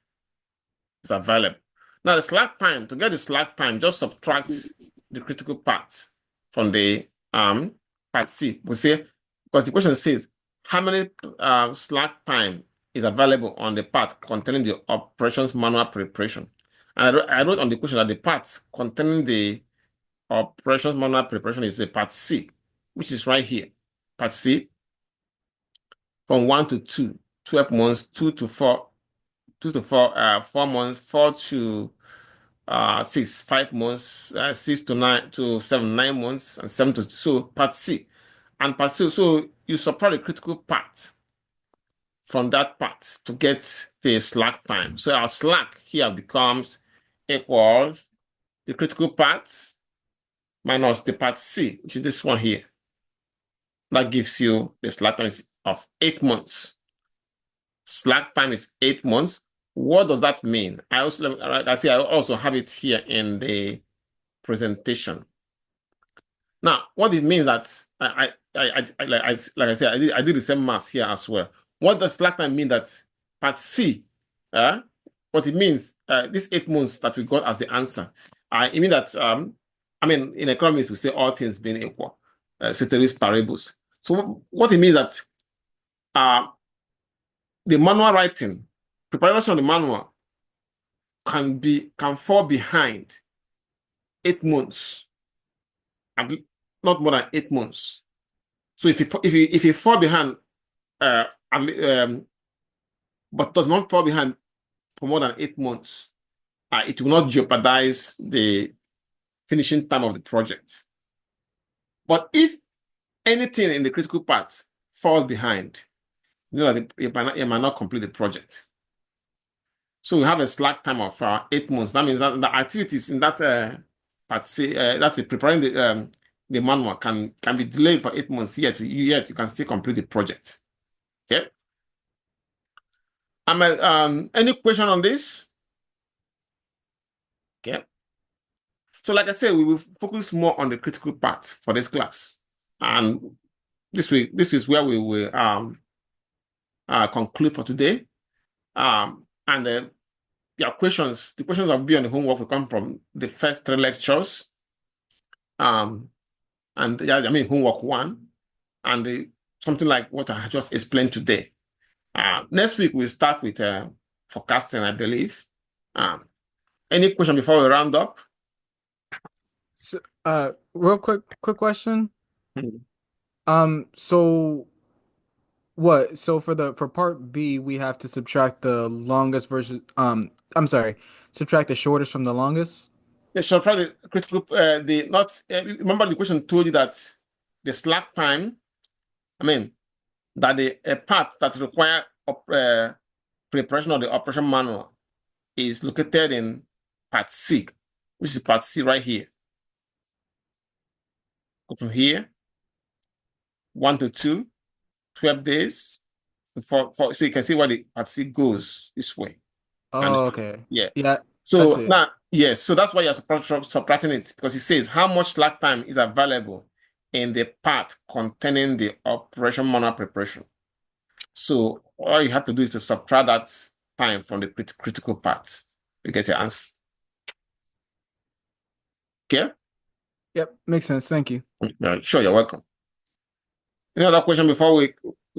is available. Now, the slack time, to get the slack time, just subtract the critical part from the part C. We say, because the question says how many slack time is available on the part containing the operations manual preparation. And I wrote on the question that the part containing the operations manual preparation is a part C, which is right here. Part C, from 1 to 2, 12 months, 2 to 4, 4 months, 4 to 6, 5 months, 6 to 9 to 7, 9 months, and 7 to, so part C. And part C, so you subtract the critical part from that part to get the slack time. So our slack here becomes equals the critical part minus the part C, which is this one here. That gives you the slack time of 8 months. Slack time is 8 months. What does that mean? I also have it here in the presentation. Now, what it means that like I said, I did the same math here as well. What does slack time mean that part C? What it means, this 8 months that we got as the answer, it means that I mean, in economics we say all things being equal, ceteris paribus. So what it means that the manual writing, preparation of the manual can fall behind 8 months, and not more than 8 months. So if you fall behind, but does not fall behind for more than 8 months, it will not jeopardize the finishing time of the project. But if anything in the critical part falls behind, you know that you might not complete the project. So we have a slack time of 8 months. That means that the activities in that part C, that's it, preparing the manual can be delayed for 8 months, yet you can still complete the project. Okay. Any question on this? Okay. So like I said, we will focus more on the critical part for this class. And this is where we will conclude for today. And your questions, the questions that will be on the homework will come from the first 3 lectures. And yeah, I mean homework 1, and something like what I just explained today. Next week we'll start with forecasting, I believe. Any question before we round up? So, real quick question. Hmm. So what? So for part B, we have to subtract the longest versus I'm sorry, subtract the shortest from the longest. Yeah, so for the critical, remember the question told you that the slack time, I mean, that the part that require preparation of the operation manual is located in part C, which is part C right here. Go from here, 1 to 2, 12 days. So you can see where the part C goes this way. Oh, okay. Yeah. Yeah. So That's it. now, yes, so that's why you're subtracting it, because it says how much slack time is available in the part containing the operation manual preparation. So all you have to do is to subtract that time from the critical part. You get your answer. Okay? Yep, makes sense. Thank you. Sure, you're welcome. Any other question before we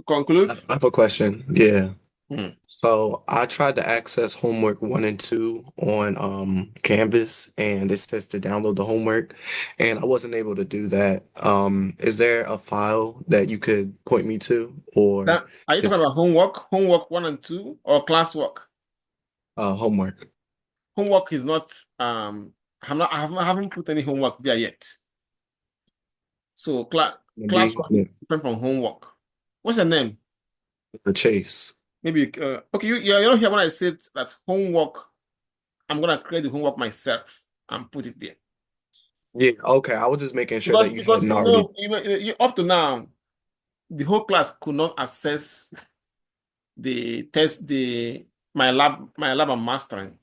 conclude? I have a question. Yeah. Hmm. So I tried to access homework 1 and 2 on Canvas, and it says to download the homework, and I wasn't able to do that. Is there a file that you could point me to, or Are you talking about homework 1 and 2, or classwork? homework? Homework is not I haven't put any homework there yet. So classwork is different from homework. What's your name? The Chase. Maybe okay, you don't hear when I said that homework, I'm gonna create the homework myself and put it there. Yeah, okay. I was just making sure that you Because hadn't already. up to now, the whole class could not access the test, my lab I'm mastering.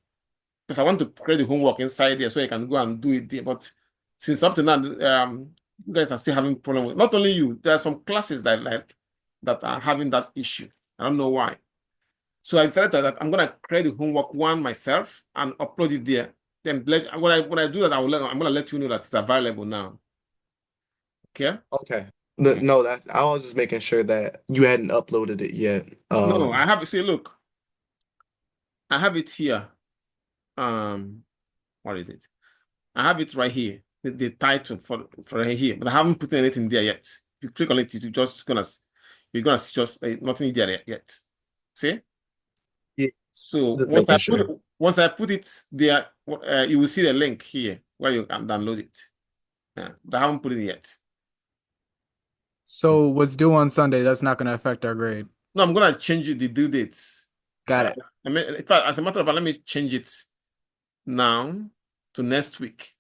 Because I want to create the homework inside there so you can go and do it there. But since up to now, you guys are still having problem with, not only you, there are some classes that are having that issue. I don't know why. So I decided that I'm gonna create the homework one myself and upload it there. Then when I do that, I'm gonna let you know that it's available now. Okay? Okay. Yeah. No, that I was just making sure that you hadn't uploaded it yet. No, I have, see, look, I have it here. What is it? I have it right here. The title for here, but I haven't put anything there yet. If you click on it, you're gonna see just nothing there yet. See? Yeah. So Just making sure. once I put it there, you will see the link here where you can download it. Yeah, but I haven't put it yet. So what's due on Sunday, that's not going to affect our grade. No, I'm gonna change it, the due dates. Got it. I mean, in fact, as a matter of fact, let me change it now to next week.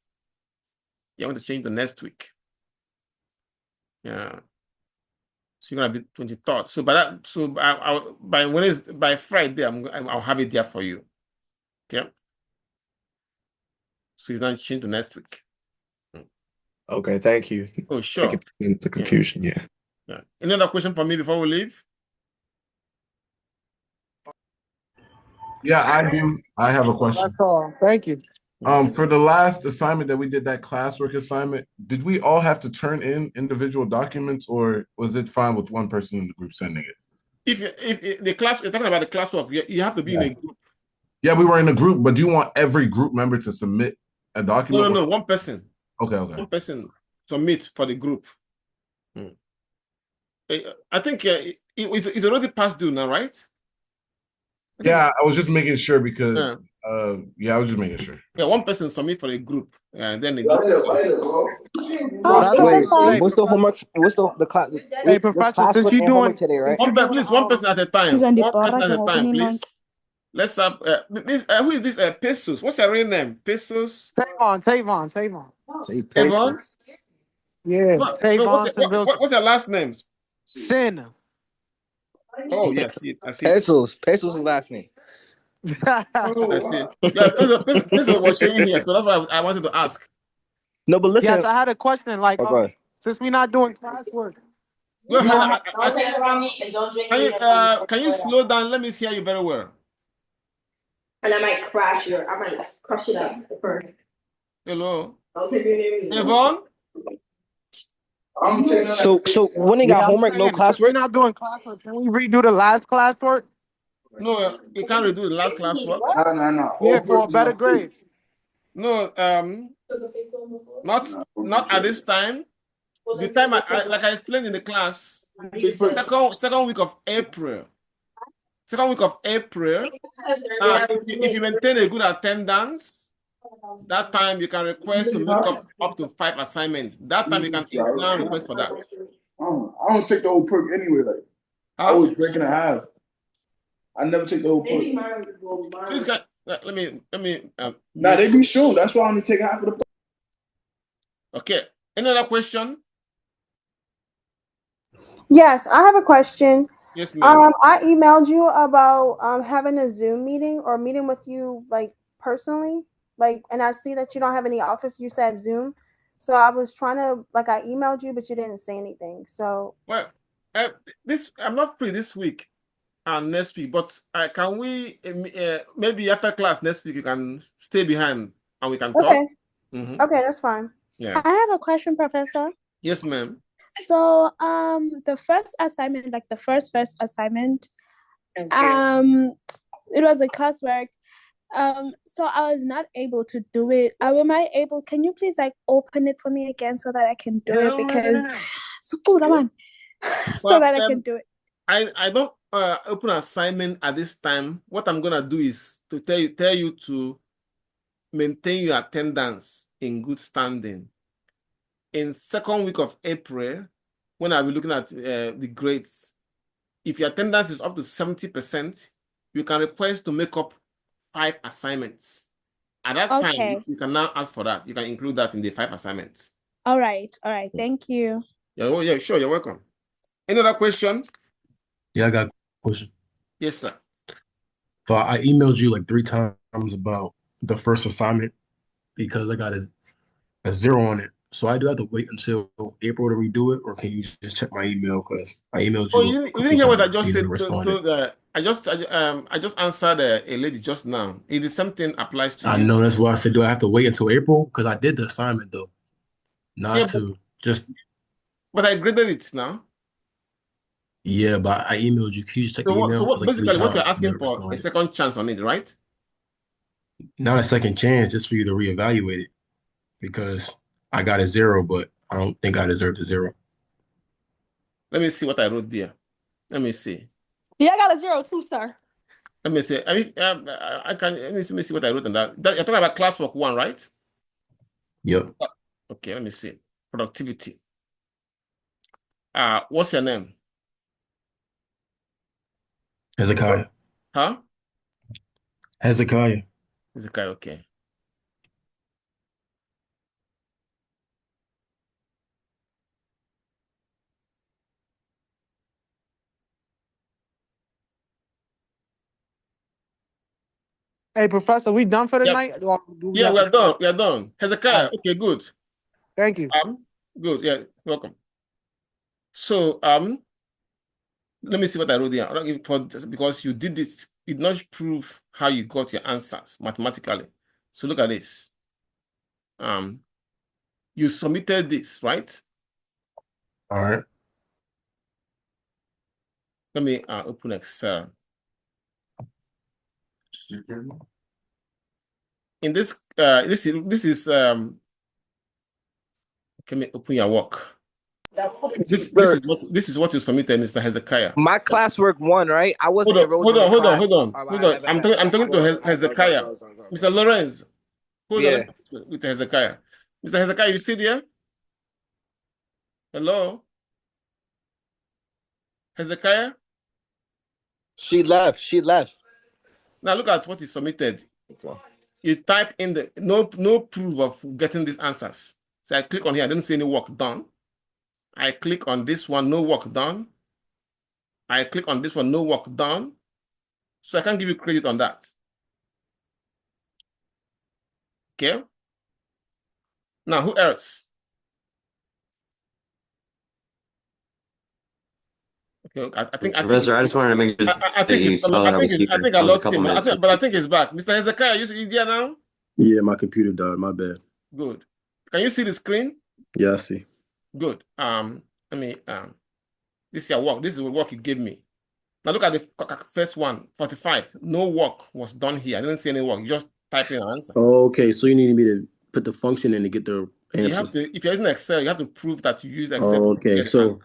Yeah, I want to change to next week. Yeah. So you're gonna be 23rd. So by Wednesday, by Friday, I'll have it there for you. Okay. So it's not changed to next week. Okay, thank you. Oh, sure. Thank you for the confusion, yeah. Yeah. Any other question for me before we leave? Yeah, I do. I have a question. That's all. Thank you. For the last assignment that we did, that classwork assignment, did we all have to turn in individual documents, or was it fine with one person in the group sending it? If the class, you're talking about the classwork, you have to be in a group. Yeah, we were in a group, but do you want every group member to submit a document? No, one person. Okay. One person submit for the group. I think it's already past due now, right? Yeah, I was just making sure because I was just making sure. Yeah, one person submit for a group, and then the Wait, what's the homework? What's the class? Hey, professor, since you doing today, right? Please, one person at a time. One person at a time, please. Let's have who is this? Pesos. What's your real name? Pesos. Tavon. Tavon. Yeah, Tavon. What's your last name? Sin. Oh yes, I see. Pesos is last name. I see. Yeah, Pesos was showing here, so that's why I wanted to ask. No, but listen. Yes, I had a question. Like, Okay. Since we're not doing classwork, Go ahead. Can you slow down? Let me hear you very well. And I might crush it up first. Hello. I'll take your name. Yvonne? So when they got homework, no classwork? We're not doing classwork. Can we redo the last classwork? No, you can't redo the last classwork. No. Yeah, for a better grade. No, not at this time. The time like I explained in the class, second week of April. If you maintain a good attendance, that time you can request to make up to 5 assignments. That time you can now request for that. I don't take the whole perk anyway. Like I was breaking a half. I never take the whole perk. Please, let me. They be shown. That's why I'm gonna take half of the perk. Okay. Any other question? Yes, I have a question. Yes, ma'am. I emailed you about having a Zoom meeting or meeting with you like personally, and I see that you don't have any office. You said Zoom, so I was trying to I emailed you, but you didn't say anything. So I'm not free this week and next week, but can we maybe after class next week you can stay behind and we can talk. Okay, that's fine. Yeah. I have a question, Professor. Yes, ma'am. So, the first assignment, like the first assignment, it was a classwork. So I was not able to do it. Can you please open it for me again so that I can do it? Because I can do it. I don't open an assignment at this time. What I'm gonna do is to tell you to maintain your attendance in good standing. In second week of April, when I'll be looking at the grades, if your attendance is up to 70%, you can request to make up 5 assignments At that time, Okay. you can now ask for that. You can include that in the 5 assignments. All right. Thank you. Yeah, sure. You're welcome. Any other question? Yeah, I got a question. Yes, sir. So I emailed you like 3 times about the first assignment because I got a 0 on it. So I do have to wait until April to redo it, or can you just check my email? Because I emailed Oh, you you a couple didn't hear what I times, just you said? never responded. I just answered a lady just now. It is something applies to I you. know, that's why I said, do I have to wait until April? Because I did the assignment though, Yeah, not to just but I graded it now. yeah. But I emailed you. Can you just check So the what? So email? It was what? like 3 Basically, what you're times. You asking never for a responded. second chance on it, right? Not a second chance, just for you to reevaluate it because I got a 0, but I don't think I deserved a 0. Let me see what I wrote there. Let me see. Yeah, I got a 0 too, sir. Let me see. I mean, I can let me see what I wrote on that. You're talking about classwork 1, right? Yep. Okay, let me see. Productivity. What's your name? Hezekiah. Huh? Hezekiah. Hezekiah, okay. Hey, Professor, we done for the Yep. night? Or do we Yeah, have we to- are done. We are done. Hezekiah, Alright. okay, good. Thank you. Good. Yeah, welcome. So, let me see what I wrote there. Because you did it not prove how you got your answers mathematically. So look at this. You submitted this, right? All right. Let me open Excel. In this, this is let me open your work. This is what you submitted, Mr. Hezekiah. My classwork 1, right? I wasn't enrolled Hold in the on. class. I'm talking to Hezekiah. Mr. Lawrence, hold on with Hezekiah. Mr. Hezekiah, you still there? Hello? Hezekiah? She left. Now look at what he submitted. You type in the no proof of getting these answers. So I click on here, I didn't see any work done. I click on this one, no work done. I click on this one, no work done. So I can't give you credit on that. Okay. Now, who else? Okay, I think Professor, I just wanted to make sure I think that you saw that I was here. I think I I was a lost couple him, minutes. but I think he's back. Mr. Hezekiah, you there now? Yeah, my computer died. My bad. Good. Can you see the screen? Yeah, I see. Good. Let me this is your work. This is the work you gave me. Now look at the first one, 45. No work was done here. I didn't see any work. You just type in an answer. Oh, okay. So you needed me to put the function in to get the answer. You have to, if you're using Excel, you have to prove that you use Excel. Oh, okay. So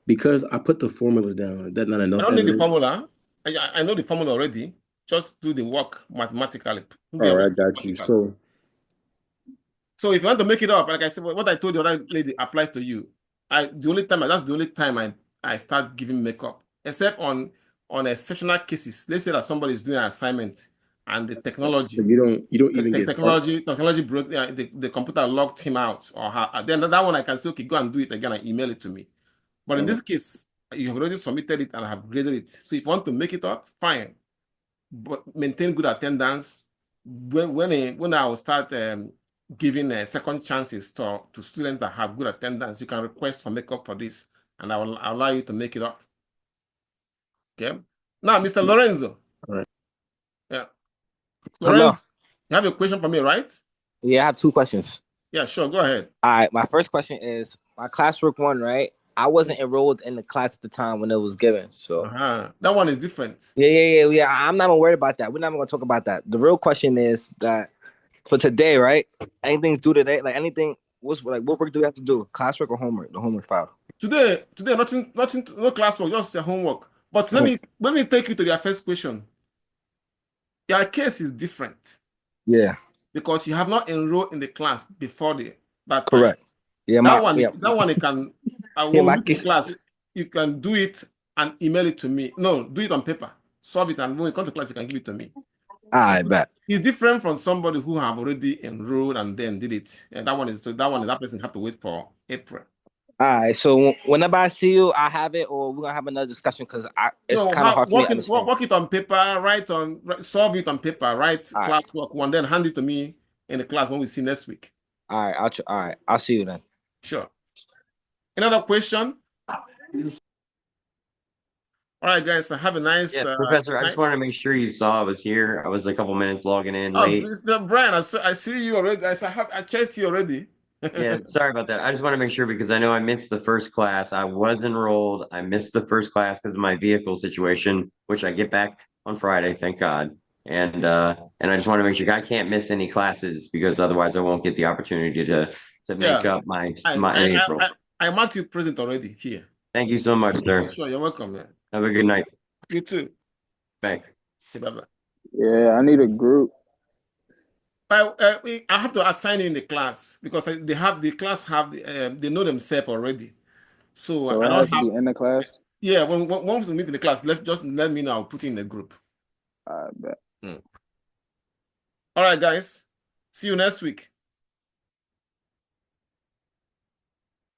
because I put the formulas down, that's not enough I don't need the evidence? formula. I know the formula already. Just do the work mathematically. All right, I got you. So if you want to make it up, like I said, what I told the other lady applies to you. That's the only time I start giving makeup, except on exceptional cases. Let's say that somebody is doing an assignment and the technology. So you don't even get technology broke. The computer locked him out, or her. Then that one I can say, okay, go and do it again and email it to me. But in this case, you have already submitted it and I have graded it. So if you want to make it up, fine. But maintain good attendance. When I will start giving second chances to students that have good attendance, you can request for makeup for this, and I will allow you to make it up. Okay. Now, Mr. Lorenzo. All right. Yeah. Hello. Lorenzo, you have a question for me, right? Yeah, I have 2 questions. Yeah, sure. Go ahead. All right. My first question is my classwork 1, right? I wasn't enrolled in the class at the time when it was given. So that one is different. Yeah. I'm not even worried about that. We're not even gonna talk about that. The real question is that for today, right? Anything's due today? Like anything, what work do we have to do? Classwork or homework? The homework file. Today, nothing, no classwork, just your homework. But let me take you to your first question. Your case is different. Yeah. Because you have not enrolled in the class before that. Correct. Yeah. That one you can. I will my look at class. You can do it and email it to me. No, do it on paper. Solve it, and when you come to class, you can give it to me. I bet. It's different from somebody who have already enrolled and then did it. And that person have to wait for April. All right. So whenever I see you, I have it, or we're gonna have another discussion because it's kind of hard for me to understand. Work it on paper, solve it on paper, write classwork one, then hand it to me in the class when we see next week. All right. All right. I'll see you then. Sure. Another question? All right, guys. So have a nice. Professor, I just wanted to make sure you saw I was here. I was a couple minutes logging in late. Brian, I see you already. I checked you already. Yeah, sorry about that. I just want to make sure because I know I missed the first class. I was enrolled. I missed the first class because of my vehicle situation, which I get back on Friday, thank God. And I just want to make sure I can't miss any classes because otherwise I won't get the opportunity to make up my April. I marked you present already here. Thank you so much, sir. Sure, you're welcome, man. Have a good night. You too. Bye. Bye-bye. Yeah, I need a group. I have to assign in the class because they know themselves already. So So I it don't has to have. be in the class. Yeah, once we meet in the class, just let me know. I'll put you in the group. I bet. All right, guys. See you next week.